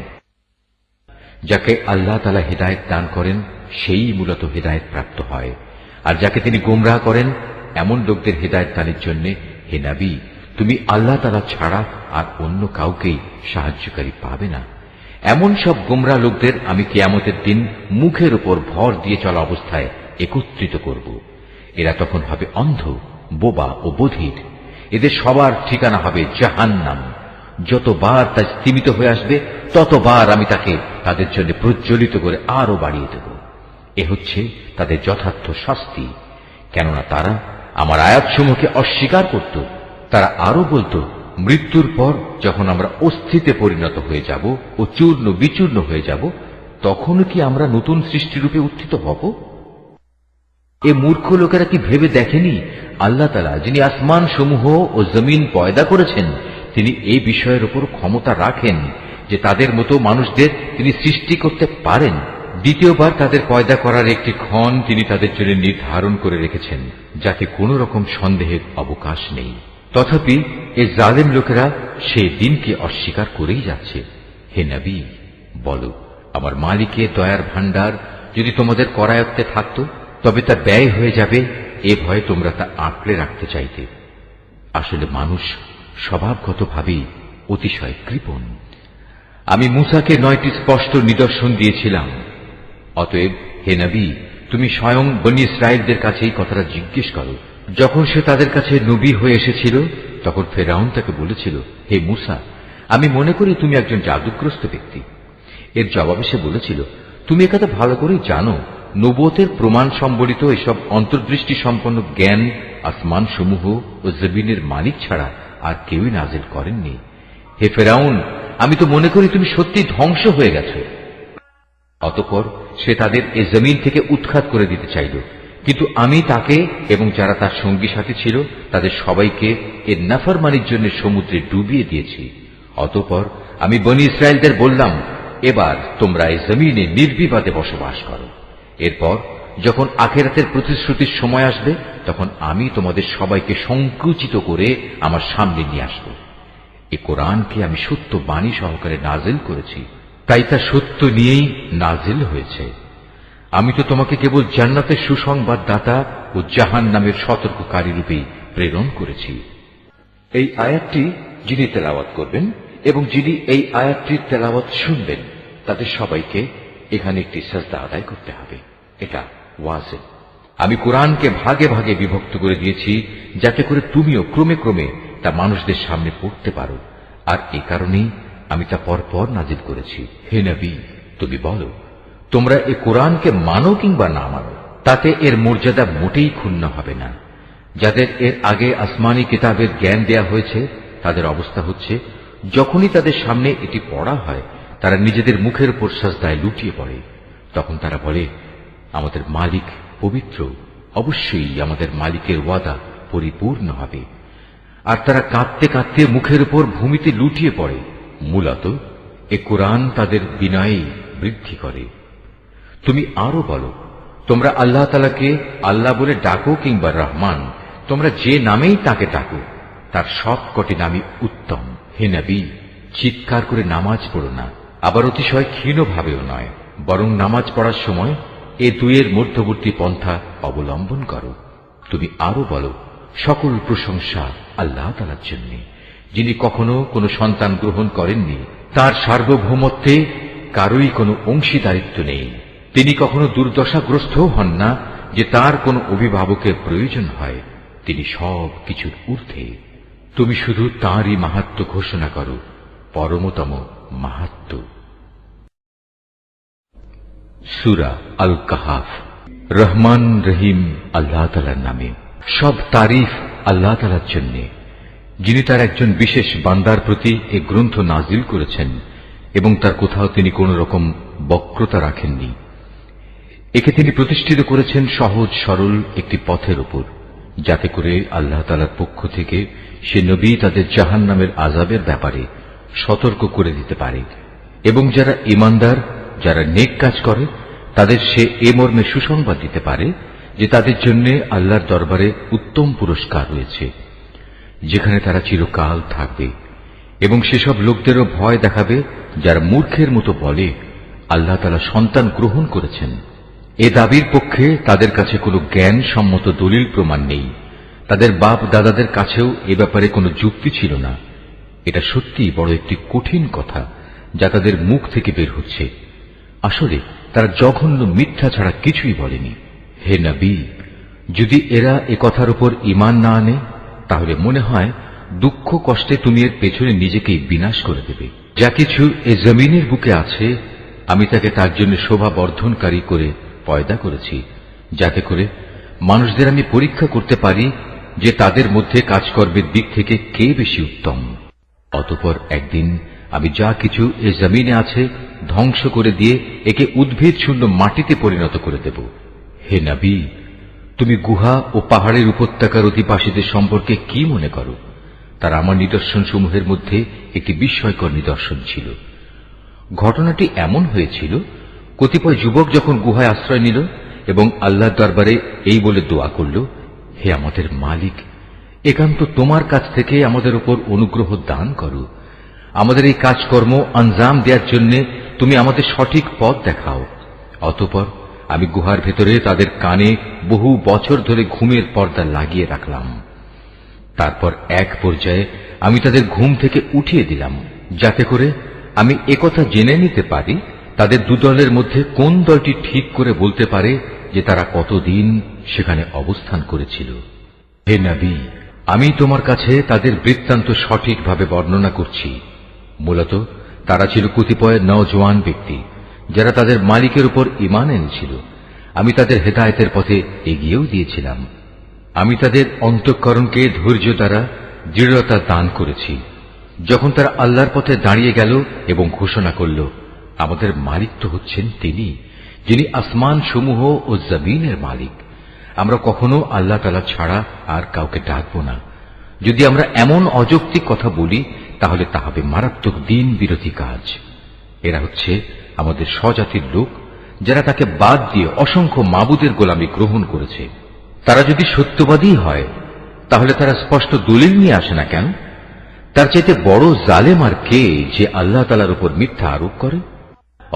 যাকে আল্লাহ তাআলা হেদায়েত দান করেন সেই মূলত হেদায়েত প্রাপ্ত হয়, আর যাকে তিনি গোমরাহ করেন এমন লোকদের হেদায়েত দানের জন্য হে নবী, তুমি আল্লাহ তাআলা ছাড়া আর অন্য কাউকেই সাহায্যকারী পাবে না। এমন সব গোমরাহ লোকদের আমি কিয়ামতের দিন মুখের উপর ভর দিয়ে চলা অবস্থায় একত্রিত করব। এরা তখন হবে অন্ধ, বোবা ও বধির। এদের সবার ঠিকানা হবে জাহান্নাম। যতবার তা স্তিমিত হয়ে আসবে ততবার আমি তাকে তাদের জন্য প্রজ্বলিত করে আরো বাড়িয়ে দেব। এ হচ্ছে তাদের যথার্থ শাস্তি, কেননা তারা আমার আয়াতসমূহকে অস্বীকার করত। তারা আরো বলতো, মৃত্যুর পর যখন আমরা অস্থিতে পরিণত হয়ে যাব ও চূর্ণ বিচূর্ণ হয়ে যাব, তখনও কি আমরা নতুন সৃষ্টিরূপে উত্থিত হব? এ মূর্খ লোকেরা কি ভেবে দেখেনি আল্লাহ তাআলা, যিনি আসমান সমূহ ও জমিন পয়দা করেছেন, তিনি এই বিষয়ের উপর ক্ষমতা রাখেন যে তাদের মতো মানুষদের তিনি সৃষ্টি করতে পারেন। দ্বিতীয়বার তাদের পয়দা করার একটি ক্ষণ তিনি তাদের জন্য নির্ধারণ করে রেখেছেন, যাতে কোনো রকম সন্দেহের অবকাশ নেই। তথাপি এই জালেম লোকেরা সেই দিনকে অস্বীকার করেই যাচ্ছে। হে নবী, বলো, আমার মালিকের দয়ার ভাণ্ডার যদি তোমাদের করায়ত্তে থাকত, তবে তা ব্যয় হয়ে যাবে, এ ভয়ে তোমরা তা আঁকড়ে রাখতে চাইতে। আসলে মানুষ স্বভাবগতভাবেই অতিশয় কৃপণ। আমি মূসাকে 9টি স্পষ্ট নিদর্শন দিয়েছিলাম। অতএব হে নবী, তুমি স্বয়ং বনী ইসরায়েলদের কাছে এই কথাটা জিজ্ঞেস করো। যখন সে তাদের কাছে নবী হয়ে এসেছিল, তখন ফেরাউন তাকে বলেছিল, হে মূসা, আমি মনে করি তুমি একজন জাদুগ্রস্ত ব্যক্তি। এর জবাবে সে বলেছিল, তুমি একথা ভালো করেই জানো, নবুয়তের প্রমাণ সম্বলিত এসব অন্তর্দৃষ্টি সম্পন্ন জ্ঞান আসমান সমূহ ও জমিনের মালিক ছাড়া আর কেউই নাজিল করেননি। হে ফেরাউন, আমি তো মনে করি তুমি সত্যি ধ্বংস হয়ে গেছ। অতঃপর সে তাদের এ জমিন থেকে উৎখাত করে দিতে চাইল, কিন্তু আমি তাকে এবং যারা তার সঙ্গী সাথী ছিল তাদের সবাইকে এর নাফরমানির জন্য সমুদ্রে ডুবিয়ে দিয়েছি। অতঃপর আমি বনী ইসরায়েলদের বললাম, এবার তোমরা এই জমিনে নির্বিবাদে বসবাস করো। এরপর যখন আখিরাতের প্রতিশ্রুতির সময় আসবে, তখন আমি তোমাদের সবাইকে সংকুচিত করে আমার সামনে নিয়ে আসব। এই কোরআনকে আমি সত্য বাণী সহকারে নাজিল করেছি, তাই তা সত্য নিয়েই নাজিল হয়েছে। আমি তো তোমাকে কেবল জান্নাতের সুসংবাদদাতা ও জাহান্নামের সতর্ককারী রূপেই প্রেরণ করেছি। এই আয়াতটি যিনি তেলাওয়াত করবেন এবং যিনি এই আয়াতটির তেলাওয়াত শুনবেন, তাদের সবাইকে এখানে একটি সাজদা আদায় করতে হবে। এটা ওয়াজিব। আমি কোরআনকে ভাগে ভাগে বিভক্ত করে দিয়েছি, যাতে করে তুমিও ক্রমে ক্রমে তা মানুষদের সামনে পড়তে পারো, আর এ কারণেই আমি তা পরপর নাজিল করেছি। হে নবী, তুমি বলো, তোমরা এ কোরআনকে মানো কিংবা না মানো, তাতে এর মর্যাদা মোটেই ক্ষুণ্ণ হবে না। যাদের এর আগে আসমানি কিতাবের জ্ঞান দেয়া হয়েছে, তাদের অবস্থা হচ্ছে, যখনই তাদের সামনে এটি পড়া হয়, তারা নিজেদের মুখের উপর সাজদায় লুটিয়ে পড়ে। তখন তারা বলে, আমাদের মালিক পবিত্র, অবশ্যই আমাদের মালিকের ওয়াদা পরিপূর্ণ হবে। আর তারা কাঁদতে কাঁদতে মুখের উপর ভূমিতে লুটিয়ে পড়ে। মূলত এ কোরআন তাদের বিনয়ে বৃদ্ধি করে। তুমি আরো বলো, তোমরা আল্লাহ তাআলাকে আল্লাহ বলে ডাকো কিংবা রহমান, তোমরা যে নামেই তাকে ডাকো, তার সবকটি নামই উত্তম। হে নবী, চিৎকার করে নামাজ পড়ো না, আবার অতিশয় ক্ষীণভাবেও নয়, বরং নামাজ পড়ার সময় এ দুইয়ের মধ্যবর্তী পন্থা অবলম্বন করো। তুমি আরো বলো, সকল প্রশংসা আল্লাহ তাআলার জন্য, যিনি কখনো কোনো সন্তান গ্রহণ করেননি, তার সার্বভৌমত্বে কারোই কোনো অংশীদারিত্ব নেই। তিনি কখনো দুর্দশাগ্রস্ত হন না যে তার কোনো অভিভাবকের প্রয়োজন হয়। তিনি সব কিছুর ঊর্ধ্বে। তুমি শুধু তাঁরই মাহাত্ম্য ঘোষণা করো, পরমতম মাহাত্ম্য। সূরা আল কাহাফ। রহমান রহিম আল্লাহ তাআলার নামে। সব তারিফ আল্লাহ তাআলার জন্য, যিনি তার একজন বিশেষ বান্দার প্রতি এ গ্রন্থ নাজিল করেছেন এবং তার কোথাও তিনি কোন রকম বক্রতা রাখেননি। একে তিনি প্রতিষ্ঠিত করেছেন সহজ সরল একটি পথের উপর, যাতে করে আল্লাহ তাআলার পক্ষ থেকে সে নবী তাদের জাহান্নামের আযাবের ব্যাপারে সতর্ক করে দিতে পারে, এবং যারা ঈমানদার, যারা নেক কাজ করে, তাদের সে এ মর্মে সুসংবাদ দিতে পারে যে তাদের জন্য আল্লাহর দরবারে উত্তম পুরস্কার রয়েছে, যেখানে তারা চিরকাল থাকবে। এবং সেসব লোকদেরও ভয় দেখাবে যারা মূর্খের মতো বলে, আল্লাহ তাআলা সন্তান গ্রহণ করেছেন। এ দাবির পক্ষে তাদের কাছে কোনো জ্ঞান সম্মত দলিল প্রমাণ নেই। তাদের বাপ দাদাদের কাছেও এ ব্যাপারে কোনো যুক্তি ছিল না। এটা সত্যিই বড় একটি কঠিন কথা যা তাদের মুখ থেকে বের হচ্ছে। আসলে তারা জঘন্য মিথ্যা ছাড়া কিছুই বলেনি। হে নবী, যদি এরা এ কথার উপর ঈমান না আনে, তাহলে মনে হয় দুঃখ কষ্টে তুমি এর পেছনে নিজেকেই বিনাশ করে দেবে। যা কিছু এ জমিনের বুকে আছে আমি তাকে তার জন্য শোভা বর্ধনকারী করে পয়দা করেছি, যাতে করে মানুষদের আমি পরীক্ষা করতে পারি যে তাদের মধ্যে কাজকর্মের দিক থেকে কে বেশি উত্তম। অতঃপর একদিন আমি যা কিছু এ জমিনে আছে ধ্বংস করে দিয়ে একে উদ্ভিদ শূন্য মাটিতে পরিণত করে দেব। হে নবী, তুমি গুহা ও পাহাড়ের উপত্যকার অধিবাসীদের সম্পর্কে কি মনে করো? তারা আমার নিদর্শন সমূহের মধ্যে একটি বিস্ময়কর নিদর্শন ছিল। ঘটনাটি এমন হয়েছিল, কতিপয় যুবক যখন গুহায় আশ্রয় নিল এবং আল্লাহর দরবারে এই বলে দোয়া করল, হে আমাদের মালিক, একান্ত তোমার কাছ থেকে আমাদের উপর অনুগ্রহ দান করো। আমাদের এই কাজকর্ম আঞ্জাম দেওয়ার জন্য তুমি আমাদের সঠিক পথ দেখাও। অতঃপর আমি গুহার ভেতরে তাদের কানে বহু বছর ধরে ঘুমের পর্দা লাগিয়ে রাখলাম। তারপর এক পর্যায়ে আমি তাদের ঘুম থেকে উঠিয়ে দিলাম, যাতে করে আমি একথা জেনে নিতে পারি তাদের দুদলের মধ্যে কোন দলটি ঠিক করে বলতে পারে যে তারা কতদিন সেখানে অবস্থান করেছিল। হে নবী, আমি তোমার কাছে তাদের বৃত্তান্ত সঠিকভাবে বর্ণনা করছি। মূলত তারা ছিল কতিপয় নওজোয়ান ব্যক্তি যারা তাদের মালিকের উপর ঈমান এনেছিল। আমি তাদের হেদায়েতের পথে এগিয়েও দিয়েছিলাম। আমি তাদের অন্তঃকরণকে ধৈর্য দ্বারা দৃঢ়তা দান করেছি। যখন তারা আল্লাহর পথে দাঁড়িয়ে গেল এবং ঘোষণা করল, আমাদের মালিক তো হচ্ছেন তিনি, যিনি আসমান সমূহ ও জমিনের মালিক। আমরা কখনো আল্লাহ তাআলা ছাড়া আর কাউকে ডাকব না। যদি আমরা এমন অযৌক্তিক কথা বলি তাহলে তা হবে মারাত্মক দিন বিরোধী কাজ। এরা হচ্ছে আমাদের স্বজাতির লোক, যারা তাকে বাদ দিয়ে অসংখ্য মাবুদের গোলামি গ্রহণ করেছে। তারা যদি সত্যবাদী হয় তাহলে তারা স্পষ্ট দলিল নিয়ে আসে না কেন? তার চাইতে বড় জালেম আর কে যে আল্লাহ তাআলার উপর মিথ্যা আরোপ করে?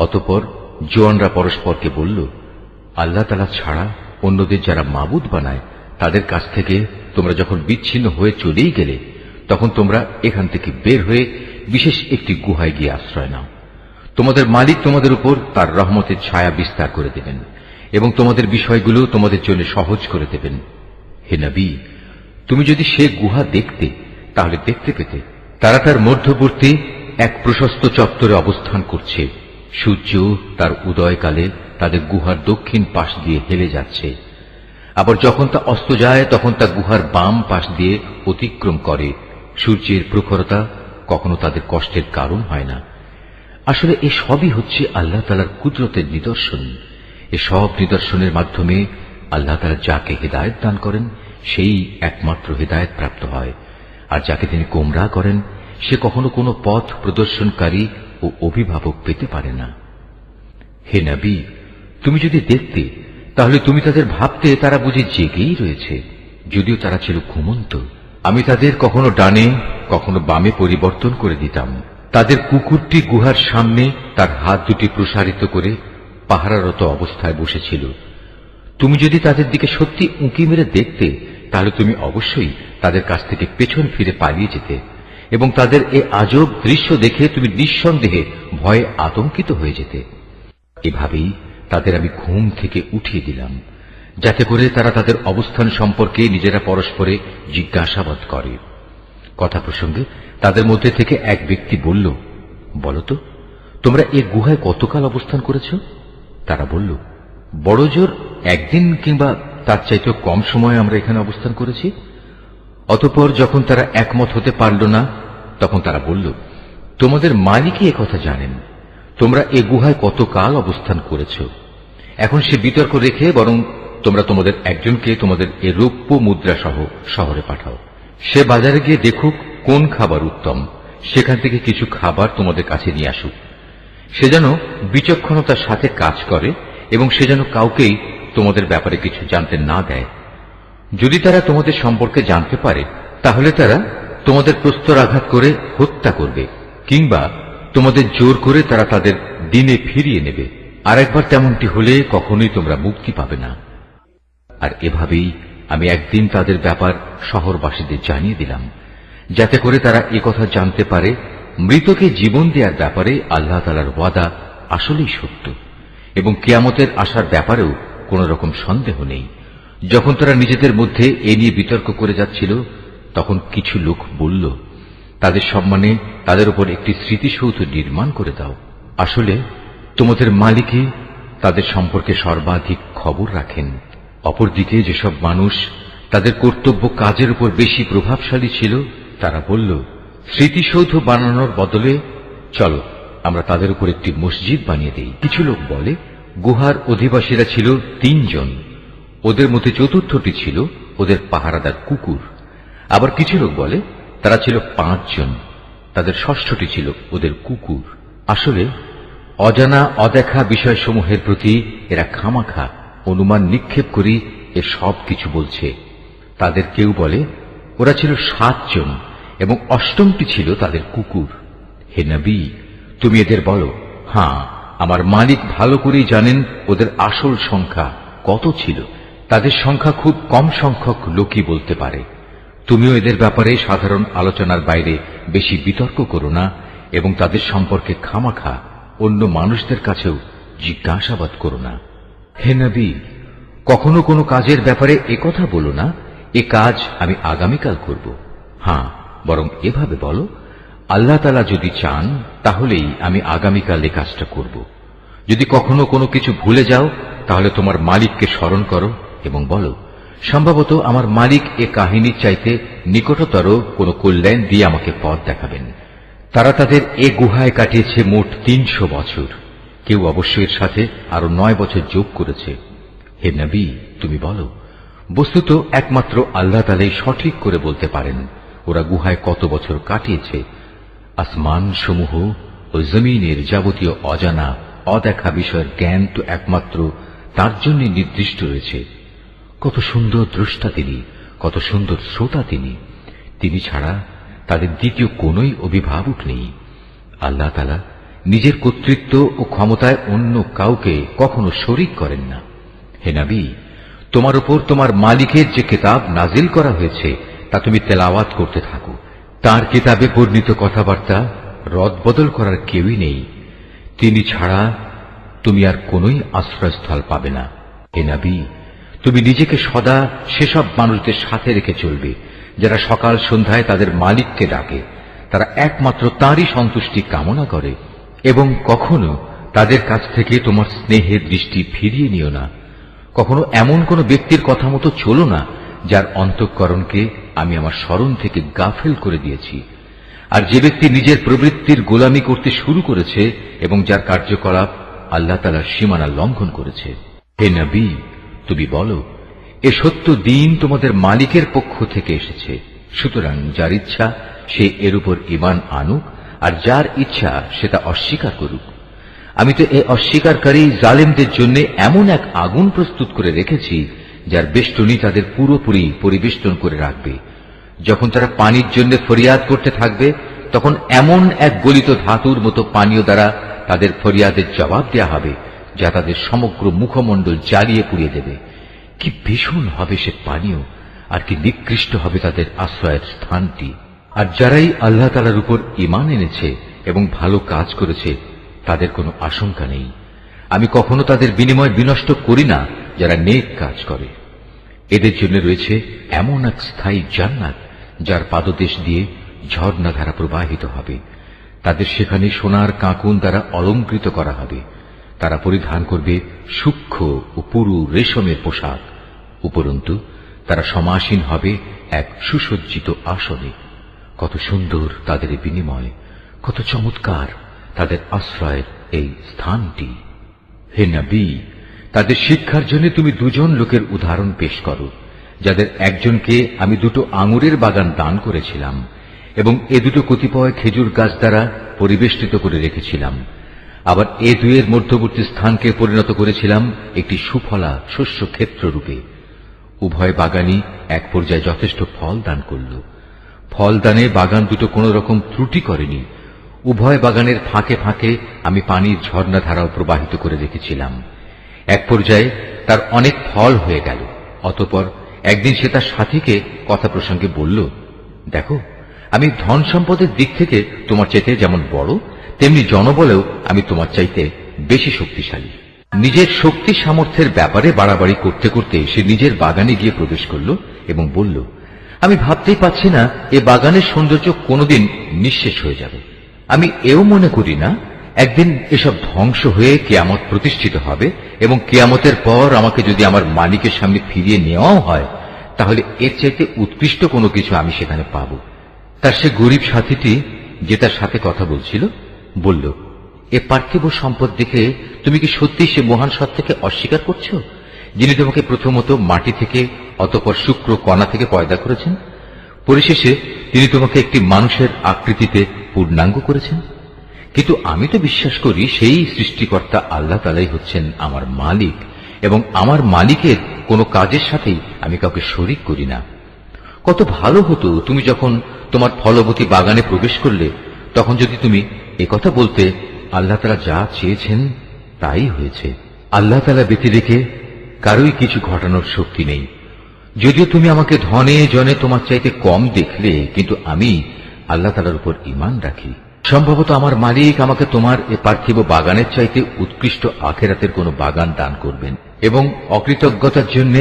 অতঃপর জোয়ানরা পরস্পরকে বলল, আল্লাহ তাআলা ছাড়া অন্যদের যারা মাবুদ বানায় তাদের কাছ থেকে তোমরা যখন বিচ্ছিন্ন হয়ে চলেই গেলে, তখন তোমরা এখান থেকে বের হয়ে বিশেষ একটি গুহায় গিয়ে আশ্রয় নাও। তোমাদের মালিক তোমাদের উপর তার রহমতের ছায়া বিস্তার করে দেবেন এবং তোমাদের বিষয়গুলো তোমাদের জন্য সহজ করে দেবেন। হে নবী, তুমি যদি সে গুহা দেখতে তাহলে দেখতে পেতে তারা তার মধ্যবর্তী এক প্রশস্ত চত্বরে অবস্থান করছে। সূর্য তার উদয়কালে তাদের গুহার দক্ষিণ পাশ দিয়ে হেলে যাচ্ছে, আবার যখন তা অস্ত যায় তখন তা গুহার বাম পাশ দিয়ে অতিক্রম করে। সূর্যের প্রখরতা কখনো তাদের কষ্টের কারণ হয় না। আসলে এ সবই হচ্ছে আল্লাহ তাআলার কুদরতের নিদর্শন। এ সব নিদর্শনের মাধ্যমে আল্লাহ তাআলা যাকে হিদায়াত দান করেন সেই একমাত্র হিদায়াত প্রাপ্ত হয়, আর যাকে তিনি গোমরাহ করেন সে কখনো কোনো পথ প্রদর্শনকারী ও অভিভাবক পেতে পারে না। হে নবী, তুমি যদি দেখতে তাহলে তুমি তাদের ভাবতে তারা বুঝি জেগেই রয়েছে, যদিও তারা ছিল ঘুমন্ত। আমি তাদের কখনো ডানে কখনো বামে পরিবর্তন করে দিতাম। তাদের কুকুরটি গুহার সামনে তার হাত দুটি প্রসারিত করে পাহারারত অবস্থায় বসেছিল। তুমি যদি তাদের দিকে সত্যি উঁকি মেরে দেখতে তাহলে তুমি অবশ্যই তাদের কাছ থেকে পেছন ফিরে পালিয়ে যেতে এবং তাদের এ আজব দৃশ্য দেখে তুমি নিঃসন্দেহে ভয়ে আতঙ্কিত হয়ে যেতে। এভাবেই তাদের আমি ঘুম থেকে উঠিয়ে দিলাম, যাতে করে তারা তাদের অবস্থান সম্পর্কে নিজেরা পরস্পরে জিজ্ঞাসাবাদ করে। কথা প্রসঙ্গে তাদের মধ্যে থেকে এক ব্যক্তি বলল, বলতো তোমরা এ গুহায় কতকাল অবস্থান করেছ? তারা বলল, বড় জোর একদিন কিংবা তার চাইতেও কম সময় আমরা এখানে অবস্থান করেছি। অতঃপর যখন তারা একমত হতে পারল না তখন তারা বলল, তোমাদের মালিকই একথা জানেন, তোমরা এ গুহায় কতকাল অবস্থান করেছ। এখন সে বিতর্ক রেখে বরং তোমরা তোমাদের একজনকে তোমাদের এ রৌপ্য মুদ্রা সহ শহরে পাঠাও। সে বাজারে গিয়ে দেখুক কোন খাবার উত্তম, সেখান থেকে কিছু খাবার তোমাদের কাছে নিয়ে আসুক। সে যেন বিচক্ষণতার সাথে কাজ করে এবং সে যেন কাউকেই তোমাদের ব্যাপারে কিছু জানতে না দেয়। যদি তারা তোমাদের সম্পর্কে জানতে পারে তাহলে তারা তোমাদের প্রস্তরাঘাত করে হত্যা করবে, কিংবা তোমাদের জোর করে তারা তাদের দিনে ফিরিয়ে নেবে। আর একবার তেমনটি হলে কখনোই তোমরা মুক্তি পাবে না। আর এভাবেই আমি একদিন তাদের ব্যাপার শহরবাসীদের জানিয়ে দিলাম, যাতে করে তারা একথা জানতে পারে মৃতকে জীবন দেওয়ার ব্যাপারে আল্লাহ তাআলার ওয়াদা আসলেই সত্য এবং কিয়ামতের আসার ব্যাপারেও কোন রকম সন্দেহ নেই। যখন তারা নিজেদের মধ্যে এ নিয়ে বিতর্ক করে যাচ্ছিল তখন কিছু লোক বলল, তাদের সম্মানে তাদের উপর একটি স্মৃতিসৌধ নির্মাণ করে দাও। আসলে তোমাদের মালিকই তাদের সম্পর্কে সর্বাধিক খবর রাখেন। অপরদিকে যেসব মানুষ তাদের কর্তব্য কাজের উপর বেশি প্রভাবশালী ছিল, তারা বলল, স্মৃতিসৌধ বানানোর বদলে চলো আমরা তাদের উপর একটি মসজিদ বানিয়ে দেই। কিছু লোক বলে, গুহার অধিবাসীরা ছিল 3 জন, ওদের মধ্যে চতুর্থটি ছিল ওদের পাহারাদার কুকুর। আবার কিছু লোক বলে তারা ছিল 5 জন, তাদের ষষ্ঠটি ছিল ওদের কুকুর। আসলে অজানা অদেখা বিষয়সমূহের প্রতি এরা খামাখা অনুমান নিক্ষেপ করি এ সব কিছু বলছে। তাদের কেউ বলে ওরা ছিল 7 জন এবং অষ্টমটি ছিল তাদের কুকুর। হে নবী, তুমি এদের বলো, হ্যাঁ, আমার মালিক ভালো করেই জানেন ওদের আসল সংখ্যা কত ছিল। তাদের সংখ্যা খুব কম সংখ্যক লোকই বলতে পারে। তুমিও এদের ব্যাপারে সাধারণ আলোচনার বাইরে বেশি বিতর্ক করো না এবং তাদের সম্পর্কে খামাখা অন্য মানুষদের কাছেও জিজ্ঞাসাবাদ করো না। হে নবী, কখনো কোনো কাজের ব্যাপারে একথা বলো না, এ কাজ আমি আগামীকাল করব। হ্যাঁ, বরং এভাবে বলো, আল্লাহ তাআলা যদি চান তাহলেই আমি আগামীকাল এ কাজটা করব। যদি কখনো কোনো কিছু ভুলে যাও তাহলে তোমার মালিককে স্মরণ করো এবং বলো, সম্ভবত আমার মালিক এ কাহিনীর চাইতে নিকটতর কোনো কল্যাণ দিয়ে আমাকে পথ দেখাবেন। তারা তাদের এ গুহায় কাটিয়েছে মোট 300 বছর। কেউ অবশ্য এর সাথে আরো 9 বছর যোগ করেছে। হে নবী, তুমি বলো, বস্তুত একমাত্র আল্লাহ তাআলাই সঠিক করে বলতে পারেন ওরা গুহায় কত বছর কাটিয়েছে। আসমান সমূহ ও জমিনের যাবতীয় অজানা অদেখা বিষয়ের জ্ঞান তো একমাত্র তার জন্য নির্দিষ্ট রয়েছে। কত সুন্দর দ্রষ্টা তিনি, কত সুন্দর শ্রোতা তিনি। তিনি ছাড়া তাদের দ্বিতীয় কোনই অভিভাবক নেই। আল্লাহ তাআলা নিজের কর্তৃত্ব ও ক্ষমতায় অন্য কাউকে কখনো শরীক করেন না। হে নবী, তোমার উপর তোমার মালিকের যে কিতাব নাজিল করা হয়েছে তা তুমি তেলাওয়াত করতে থাকো। তার কিতাবে বর্ণিত কথাবার্তা রদবদল করার কেউই নেই। তিনি ছাড়া তুমি আর কোনই আশ্রয়স্থল পাবে না। হে নবী, তুমি নিজেকে সদা সেসব মানুষদের সাথে রেখে চলবে যারা সকাল সন্ধ্যায় তাদের মালিককে ডাকে। তারা একমাত্র তাঁরই সন্তুষ্টি কামনা করে এবং কখনো তাদের কাছ থেকে তোমার স্নেহের দৃষ্টি ফিরিয়ে নিও না। কখনো এমন কোন ব্যক্তির কথা মতো চলো না যার অন্তঃকরণকে আমি আমার স্মরণ থেকে গাফেল করে দিয়েছি। আর যে ব্যক্তি নিজের প্রবৃত্তির গোলামি করতে শুরু করেছে এবং যার কার্যকলাপ আল্লাহ তাআলার সীমানা লঙ্ঘন করেছে। হে নবী, তুমি বলো, এ সত্য দিন তোমাদের মালিকের পক্ষ থেকে এসেছে। সুতরাং যার ইচ্ছা সে এর উপর ঈমান আনুক, আর যার ইচ্ছা সেটা অস্বীকার করুক। আমি তো এ অস্বীকারী জালেমদের জন্য এমন এক আগুন প্রস্তুত করে রেখেছি যার বেষ্টনী তাদের পুরোপুরি পরিবেষ্টন করে রাখবে। যখন তারা পানির জন্য ফরিয়াদ করতে থাকবে তখন এমন এক গলিত ধাতুর মতো পানীয় দ্বারা তাদের ফরিয়াদের জবাব দেয়া হবে যা তাদের সমগ্র মুখমণ্ডল জ্বালিয়ে পুড়িয়ে দেবে। কি ভীষণ হবে সে পানীয়, আর কি নিকৃষ্ট হবে তাদের আশ্রয়ের স্থানটি। আর যারাই আল্লাহ তাআলার উপর ঈমান এনেছে এবং ভালো কাজ করেছে তাদের কোনো আশঙ্কা নেই। আমি কখনো তাদের বিনিময় বিনষ্ট করি না যারা নেক কাজ করে। এদের জন্য রয়েছে এমন এক স্থায়ী জান্নাত যার পাদদেশ দিয়ে ঝর্ণাধারা প্রবাহিত হবে। তাদের সেখানে সোনার কাঁকুন দ্বারা অলঙ্কৃত করা হবে। তারা পরিধান করবে সূক্ষ্ম ও পুরু রেশমের পোশাক। উপরন্তু তারা সমাসীন হবে এক সুসজ্জিত আসনে। কত সুন্দর তাদের বিনিময়, কত চমৎকার তাদের আশ্রয়ের এই স্থানটি। হে নবী, তাদের শিক্ষার জন্য তুমি 2 জন লোকের উদাহরণ পেশ করো, যাদের একজনকে আমি 2টো আঙুরের বাগান দান করেছিলাম এবং এ 2টো কতিপয় খেজুর গাছ দ্বারা পরিবেষ্টিত করে রেখেছিলাম। আবার এ 2-এর মধ্যবর্তী স্থানকে পরিণত করেছিলাম একটি সুফলা শস্য ক্ষেত্র রূপে। উভয় বাগানই এক পর্যায়ে যথেষ্ট ফল দান করল। ফলদানে বাগান 2টো কোন রকম ত্রুটি করেনি। উভয় বাগানের ফাঁকে ফাঁকে আমি পানির ঝর্ণাধারাও প্রবাহিত করে রেখেছিলাম। এক পর্যায়ে তার অনেক ফল হয়ে গেল। অতঃপর একদিন সে তার সাথীকে কথা প্রসঙ্গে বলল, দেখো, আমি ধন সম্পদের দিক থেকে তোমার চাইতে যেমন বড়, তেমনি জনবলেও আমি তোমার চাইতে বেশি শক্তিশালী। নিজের শক্তি সামর্থ্যের ব্যাপারে বাড়াবাড়ি করতে করতে সে নিজের বাগানে গিয়ে প্রবেশ করল এবং বলল, আমি ভাবতেই পাচ্ছি না এ বাগানের সৌন্দর্য কোনোদিন নিঃশেষ হয়ে যাবে। আমি এও মনে করি না একদিন এসব ধ্বংস হয়ে কিয়ামত প্রতিষ্ঠিত হবে এবং কিয়ামতের পর আমাকে যদি আমার মালিকের সামনে ফিরিয়ে নেওয়াও হয়, তাহলে এর চাইতে উৎকৃষ্ট কোনো কিছু আমি সেখানে পাব। তার সে গরিব সাথীটি যে তার সাথে কথা বলছিল বলল, এ পার্থিব সম্পদ দেখে তুমি কি সত্যি সে মহান সত্তাকে অস্বীকার করছো, যিনি তোমাকে প্রথমত মাটি থেকে অতঃপর শুক্র কণা থেকে পয়দা করেছেন, পরিশেষে তিনি তোমাকে একটি মানুষের আকৃতিতে পূর্ণাঙ্গ করেছেন? কিন্তু আমি তো বিশ্বাস করি সেই সৃষ্টিকর্তা আল্লাহ তাআলাই হচ্ছেন আমার মালিক এবং আমার মালিকের কোনো কাজের সাথেই আমি কাউকে শরীক করি না। কত ভালো হতো তুমি যখন তোমার ফলবতী বাগানে প্রবেশ করলে তখন যদি তুমি একথা বলতে, আল্লাহ তাআলা যা চেয়েছেন তাই হয়েছে। আল্লাহ তাআলা ব্যতি রেখে কারোই কিছু ঘটানোর শক্তি নেই। যদিও তুমি আমাকে ধনে জনে তোমার চাইতে কম দেখলে, কিন্তু আমি আল্লাহ তাআলার উপর ঈমান রাখি। সম্ভবত আমার মালিক আমাকে তোমার এ পার্থিব বাগানের চাইতে উৎকৃষ্ট আখিরাতের কোনো বাগান দান করবেন এবং অকৃতজ্ঞতার জন্য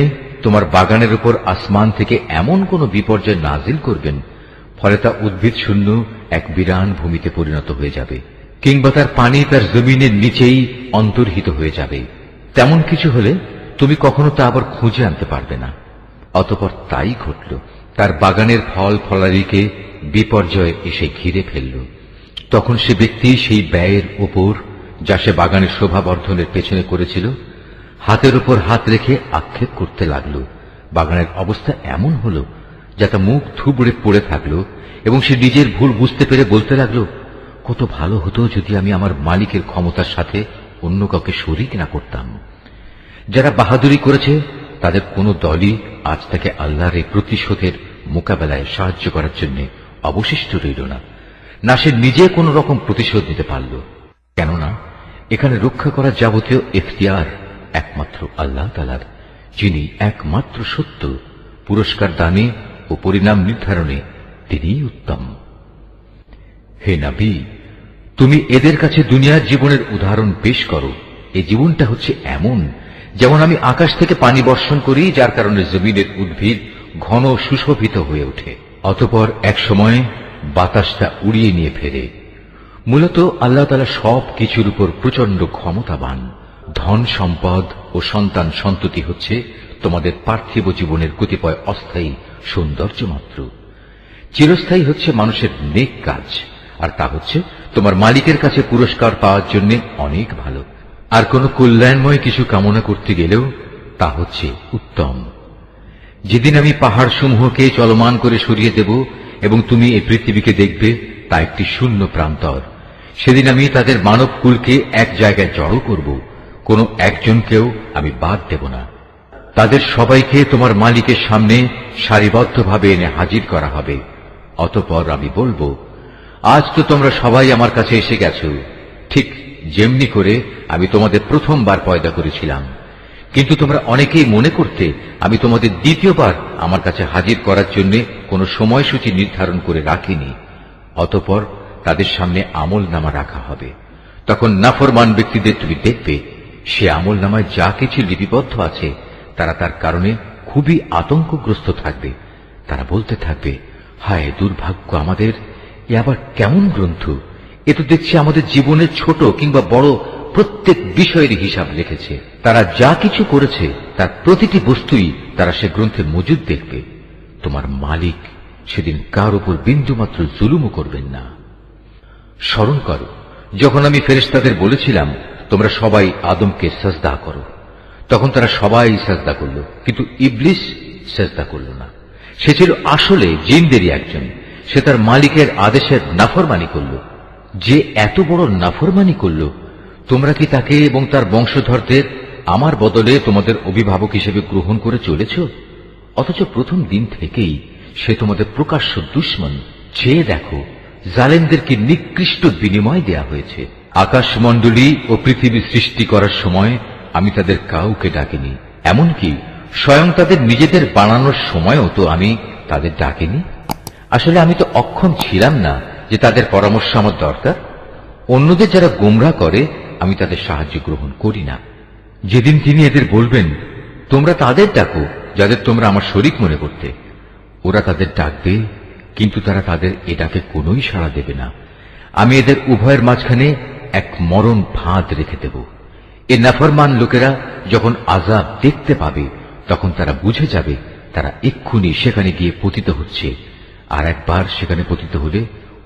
তোমার বাগানের উপর আসমান থেকে এমন কোন বিপর্যয় নাজিল করবেন, ফলে তা উদ্ভিদ শূন্য এক বিরান ভূমিতে পরিণত হয়ে যাবে, কিংবা তার পানি তার জমিনের নিচেই অন্তর্হিত হয়ে যাবে। তেমন কিছু হলে তুমি কখনো তা আবার খুঁজে আনতে পারবে না। অতঃপর তাই ঘটল, তার বাগানের ফল ফলারিকে বিপর্যয় এসে ঘিরে ফেলল। তখন সে ব্যক্তি সেই ব্যয়ের উপর যা সে বাগানের শোভাবর্ধনের পেছনে করেছিল হাতের উপর হাত রেখে আক্ষেপ করতে লাগল। বাগানের অবস্থা এমন হল যা তা মুখ থুবড়ে পড়ে থাকল এবং সে নিজের ভুল বুঝতে পেরে বলতে লাগল, কত ভালো হতো যদি আমি আমার মালিকের ক্ষমতার সাথে অন্য কাউকে শরীক না করতাম। যারা বাহাদুরি করেছে তাদের কোনো দলই আজ তাকে আল্লাহর এই প্রতিশোধের মোকাবেলায় সাহায্য করার জন্য অবশিষ্ট রইল না, না সে নিজে কোন রকম প্রতিশোধ নিতে পারল। কেননা এখানে রক্ষা করার যাবতীয় এখতিয়ার একমাত্র আল্লাহ তাআলার, যিনি একমাত্র সত্য, পুরস্কার দানে ও পরিণাম নির্ধারণে তিনিই উত্তম। হে নবী, তুমি এদের কাছে দুনিয়ার জীবনের উদাহরণ পেশ করো। এই জীবনটা হচ্ছে এমন যেমন আমি আকাশ থেকে পানি বর্ষণ করি, যার কারণে জমিনের উদ্ভিদ ঘন সুশোভিত হয়ে ওঠে, অতঃপর এক সময় বাতাসটা উড়িয়ে নিয়ে ফেরে। মূলত আল্লাহ তাআলা সব কিছুর উপর প্রচন্ড ক্ষমতাবান। ধন সম্পদ ও সন্তান সন্ততি হচ্ছে তোমাদের পার্থিব জীবনের কতিপয় অস্থায়ী সৌন্দর্য মাত্র। চিরস্থায়ী হচ্ছে মানুষের নেক কাজ, আর তা হচ্ছে তোমার মালিকের কাছে পুরস্কার পাওয়ার জন্য অনেক ভালো। আর কোন কল্যাণময় কিছু কামনা করতে গেলেও তা হচ্ছে উত্তম। যেদিন আমি পাহাড় সমূহকে চলমান করে সরিয়ে দেব এবং তুমি এই পৃথিবীকে দেখবে তা একটি শূন্য প্রান্তর, সেদিন আমি তাদের মানব কুলকে এক জায়গায় জড়ো করব, কোন একজনকেও আমি বাদ দেব না। তাদের সবাইকে তোমার মালিকের সামনে সারিবদ্ধভাবে এনে হাজির করা হবে। অতঃপর আমি বলবো, আজ তো তোমরা সবাই আমার কাছে এসে গেছো, ঠিক যেমনি করে আমি তোমাদের প্রথমবার পয়দা করেছিলাম, কিন্তু তোমরা অনেকেই মনে করতে আমি তোমাদের দ্বিতীয়বার আমার কাছে হাজির করার জন্য কোন সময়সূচি নির্ধারণ করে রাখিনি। অতঃপর তাদের সামনে আমল নামা রাখা হবে। তখন নাফরমান ব্যক্তিদের তুমি দেখবে সে আমল নামায় যা কিছু লিপিবদ্ধ আছে তারা তার কারণে খুবই আতঙ্কগ্রস্ত থাকবে। তারা বলতে থাকবে, হায় দুর্ভাগ্য আমাদের, এ আবার কেমন গ্রন্থ! এ তো দেখছি আমাদের জীবনের ছোট কিংবা বড় প্রত্যেক বিষয়ের হিসাব লিখেছে। তারা যা কিছু করেছে তার প্রতিটি বস্তুই তারা সে গ্রন্থে মজুদ দেখবে। তোমার মালিক সেদিন কার উপর বিন্দুমাত্র জুলুমও করবেন না। স্মরণ করো যখন আমি ফেরেশতাদের বলেছিলাম তোমরা সবাই আদমকে সাজদা করো, তখন তারা সবাই সাজদা করল, কিন্তু ইবলিস সাজদা করল না। সে ছিল আসলে জিনদেরই একজন। সে তার মালিকের আদেশের নাফরমানি করল। যে এত বড় নাফরমানি করল, তোমরা কি তাকে এবং তার বংশধরদের আমার বদলে তোমাদের অভিভাবক হিসেবে গ্রহণ করে চলেছ? অথচ প্রথম দিন থেকেই সে তোমাদের প্রকাশ্য দুশমন। চেয়ে দেখো, জালেমদেরকে নিকৃষ্ট বিনিময় দেয়া হয়েছে। আকাশমণ্ডলী ও পৃথিবী সৃষ্টি করার সময় আমি তাদের কাউকে ডাকিনি, এমনকি স্বয়ং তাদের নিজেদের বানানোর সময়ও তো আমি তাদের ডাকিনি। আসলে আমি তো অক্ষম ছিলাম না যে তাদের পরামর্শ আমার দরকার। অন্যদের যারা গোমরাহ করে আমি তাদের সাহায্য গ্রহণ করি না। যেদিন তিনি এদের বলবেন তোমরা তাদের ডাকো যাদের তোমরা আমার শরীক মনে করতে, ওরা তাদের ডাকবে, কিন্তু তারা তাদের এ ডাকে কোনোই সাড়া দেবে না। আমি এদের উভয়ের মাঝখানে এক মরণ ফাঁদ রেখে দেব। এ নাফরমান লোকেরা যখন আযাব দেখতে পাবে, তখন তারা বুঝে যাবে তারা এক্ষুনি সেখানে গিয়ে পতিত হচ্ছে। আর একবার সেখানে পতিত হলে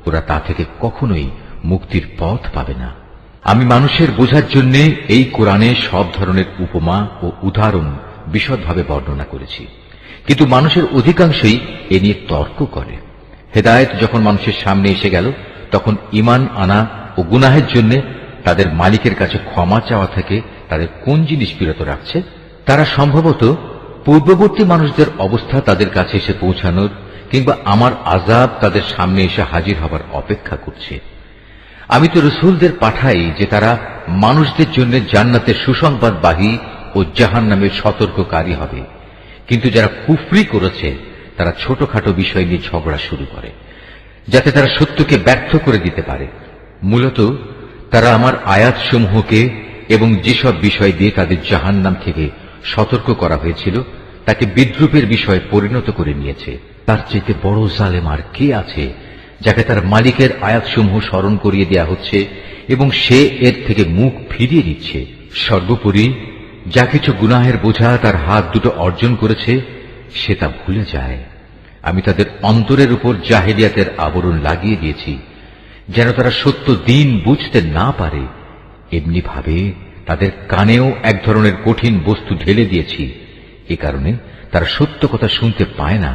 ওরা তা থেকে কখনোই মুক্তির পথ পাবে না। আমি মানুষের বোঝার জন্য এই কোরআনে সব ধরনের উপমা ও উদাহরণ বিশদভাবে বর্ণনা করেছি, কিন্তু মানুষের অধিকাংশই এ নিয়ে তর্ক করে। হেদায়েত যখন মানুষের সামনে এসে গেল, তখন ঈমান আনা ও গুনাহের জন্য তাদের মালিকের কাছে ক্ষমা চাওয়া থেকে তাদের কোন জিনিস বিরত রাখছে? তারা সম্ভবত পূর্ববর্তী মানুষদের অবস্থা তাদের কাছে এসে পৌঁছানোর কিংবা আমার আযাব তাদের সামনে এসে হাজির হবার অপেক্ষা করছে। আমি তো রসুলদের পাঠাই যে তারা মানুষদের জন্য জান্নাতের সুসংবাদবাহী ও জাহান্নামের সতর্ককারী হবে, কিন্তু যারা কুফরি করেছে তারা ছোটখাটো বিষয় নিয়ে ঝগড়া শুরু করে, যাতে তারা সত্যকে ব্যর্থ করে দিতে পারে। মূলত তারা আমার আয়াতসমূহকে এবং যেসব বিষয় দিয়ে তাদের জাহান্নাম থেকে সতর্ক করা হয়েছিল তাকে বিদ্রূপের বিষয়ে পরিণত করে নিয়েছে। তার চাইতে বড় জালেম আর কে আছে, যাকে তার মালিকের আয়াতসমূহ স্মরণ করিয়ে দেয়া হচ্ছে এবং সে এর থেকে মুখ ফিরিয়ে দিচ্ছে। সর্বোপরি যা কিছু গুনাহের বোঝা তার হাত দুটো অর্জন করেছে, সে তা ভুলে যায়। আমি তাদের অন্তরের উপর জাহেলিয়াতের আবরণ লাগিয়ে দিয়েছি, যেন তারা সত্য দিন বুঝতে না পারে। এমনি ভাবে তাদের কানেও এক ধরনের কঠিন বস্তু ঢেলে দিয়েছি, এ কারণে তারা সত্য কথা শুনতে পায় না।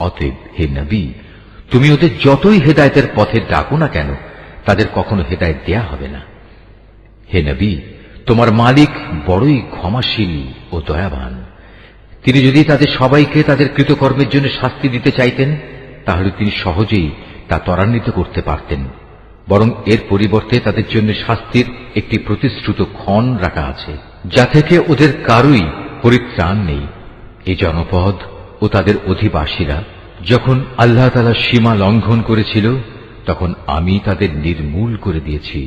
অতএব হে নবী, তুমি ওদের যতই হেদায়েতের পথে ডাকো না কেন, তাদের কখনো হেদায়েত দেয়া হবে না। হে নবী, তোমার মালিক বড়ই ক্ষমাশীল ও দয়াবান। তিনি যদি তাদের সবাইকে তাদের কৃতকর্মের জন্য শাস্তি দিতে চাইতেন, তাহলে তিনি সহজেই তা ত্বরান্বিত করতে পারতেন। বরং এর পরিবর্তে তাদের জন্য শাস্তির একটি প্রতিশ্রুত ক্ষণ রাখা আছে, যা থেকে ওদের কারুই পরিত্রাণ নেই। এই জনপদ ও তাদের অধিবাসীরা যখন আল্লাহ তাআলা সীমা লঙ্ঘন করেছিল, তখন আমি তাদের নির্মূল করে দিয়েছি।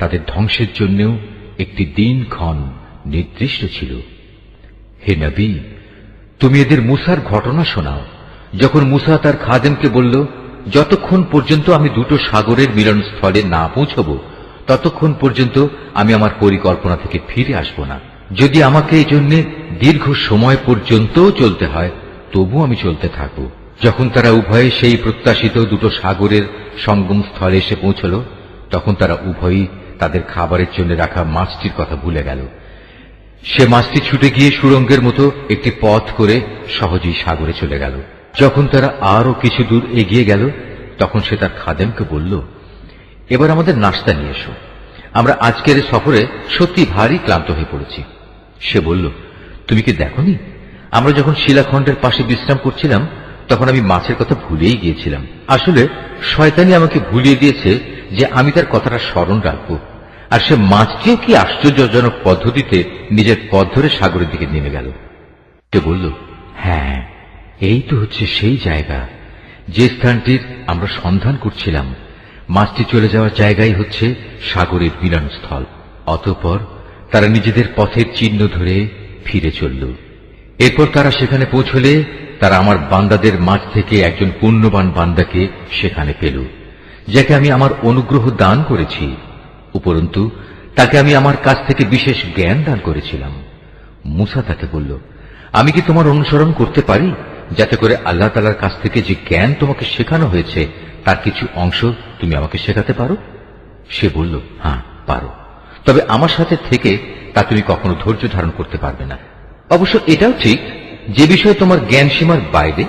তাদের ধ্বংসের জন্যও একটি দিনক্ষণ নির্দিষ্ট ছিল। হে নবী, তুমি এদের মূসার ঘটনা শোনাও। যখন মূসা তার খাদেমকে বলল, যতক্ষণ পর্যন্ত আমি দুটো সাগরের মিলনস্থলে না পৌঁছব, ততক্ষণ পর্যন্ত আমি আমার পরিকল্পনা থেকে ফিরে আসব না। যদি আমাকে এই জন্য দীর্ঘ সময় পর্যন্ত চলতে হয়, তবু আমি চলতে থাকব। যখন তারা উভয়ে সেই প্রত্যাশিত দুটো সাগরের সঙ্গম স্থলে এসে পৌঁছল, তখন তারা উভয়ই তাদের খাবারের জন্য রাখা মাছটির কথা ভুলে গেল। সে মাছটি ছুটে গিয়ে সুড়ঙ্গের মতো একটি পথ করে সহজেই সাগরে চলে গেল। যখন তারা আরো কিছু দূর এগিয়ে গেল, তখন সে তার খাদেমকে বলল, এবার আমাদের নাস্তা নিয়ে এসো, আমরা আজকের সফরে সত্যি ভারী ক্লান্ত হয়ে পড়েছি। সে বলল, তুমি কি দেখোনি, আমরা যখন শিলাখণ্ডের পাশে বিশ্রাম করছিলাম, তখন আমি মাছের কথা ভুলেই গিয়েছিলাম। আসলে শয়তানি আমাকে ভুলিয়ে দিয়েছে যে আমি তার কথাটা স্মরণ রাখব। আর সে মাছটিও কি আশ্চর্যজনক পদ্ধতিতে নিজের পথ ধরে সাগরের দিকে নেমে গেল। সে বলল, হ্যাঁ, এই তো হচ্ছে সেই জায়গা যে স্থানটির আমরা সন্ধান করছিলাম। মাছটি চলে যাওয়ার জায়গাই হচ্ছে সাগরের মিলনস্থল। অতঃপর তারা নিজেদের পথের চিহ্ন ধরে ফিরে চলল। এরপর তারা সেখানে পৌঁছলে তারা আমার বান্দাদের মাঝ থেকে একজন পুণ্যবান বান্দাকে সেখানে পেল, যাকে আমি আমার অনুগ্রহ দান করেছি। উপরন্তু তাকে আমি আমার কাছ থেকে বিশেষ জ্ঞান দান করেছিলাম। মূসা তাকে বলল, আমি কি তোমার অনুসরণ করতে পারি, যাতে করে আল্লাহ তাআলার কাছ থেকে যে জ্ঞান তোমাকে শেখানো হয়েছে তার কিছু অংশ তুমি আমাকে শেখাতে পারো? সে বলল, হ্যাঁ পারো, তবে আমার সাথে থেকে তা তুমি কখনো ধৈর্য ধারণ করতে পারবে না। অবশ্য এটাও ঠিক, যে বিষয়ে তোমার জ্ঞান সীমার বাইরে,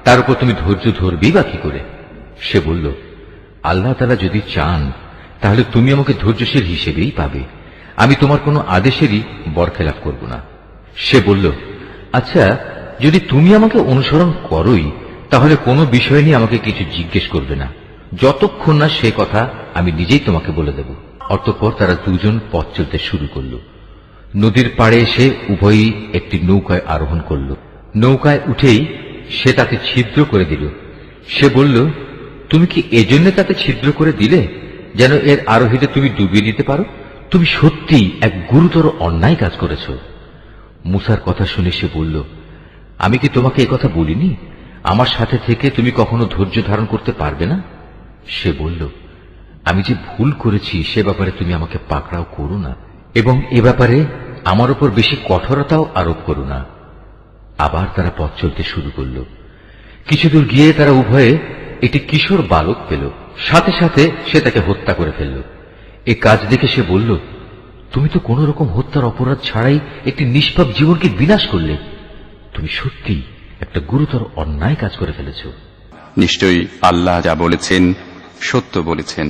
তার উপর তুমি ধৈর্য ধরবেই বা কি করে? সে বলল, আল্লাহ তাআলা যদি চান তাহলে তুমি আমাকে ধৈর্যশীল হিসেবেই পাবে। আমি তোমার কোনো আদেশেরই বরখেলাপ করব না। সে বলল, আচ্ছা, যদি তুমি আমাকে অনুসরণ করোই, তাহলে কোনো বিষয় নিয়ে আমাকে কিছু জিজ্ঞেস করবে না, যতক্ষণ না সে কথা আমি নিজেই তোমাকে বলে দেব। অতঃপর তারা দুজন পথ চলতে শুরু করল। নদীর পাড়ে এসে উভয়ই একটি নৌকায় আরোহণ করল। নৌকায় উঠেই সে তাকে ছিদ্র করে দিল। সে বলল, তুমি কি এজন্য তাকে ছিদ্র করে দিলে যেন এর আরোহীদের তুমি ডুবিয়ে দিতে পারো? তুমি সত্যি এক গুরুতর অন্যায় কাজ করেছ। মূসার কথা শুনে সে বলল, আমি কি তোমাকে এ কথা বলিনি? আমার সাথে থেকে তুমি কখনো ধৈর্য ধারণ করতে পারবে না? সে বলল, আমি যে ভুল করেছি সে ব্যাপারে তুমি আমাকে পাকড়াও করো না, এবং এ ব্যাপারে আমার উপর বেশি কঠোরতাও আরোপ করো না। আবার তারা পথ চলতে শুরু করল। কিছুদূর গিয়ে তারা উভয়ে একটি কিশোর বালক পেল। সাথে সাথে সে তাকে হত্যা করে ফেলল। এ কাজ দেখে সে বলল, তুমি তো কোন রকম হত্যার অপরাধ ছাড়াই একটি নিষ্পাপ জীবনকে বিনাশ করলে। তুমি সত্যি একটা গুরুতর অন্যায় কাজ করে ফেলেছ। নিশ্চয়ই আল্লাহ যা বলেছেন সত্য বলেছেন।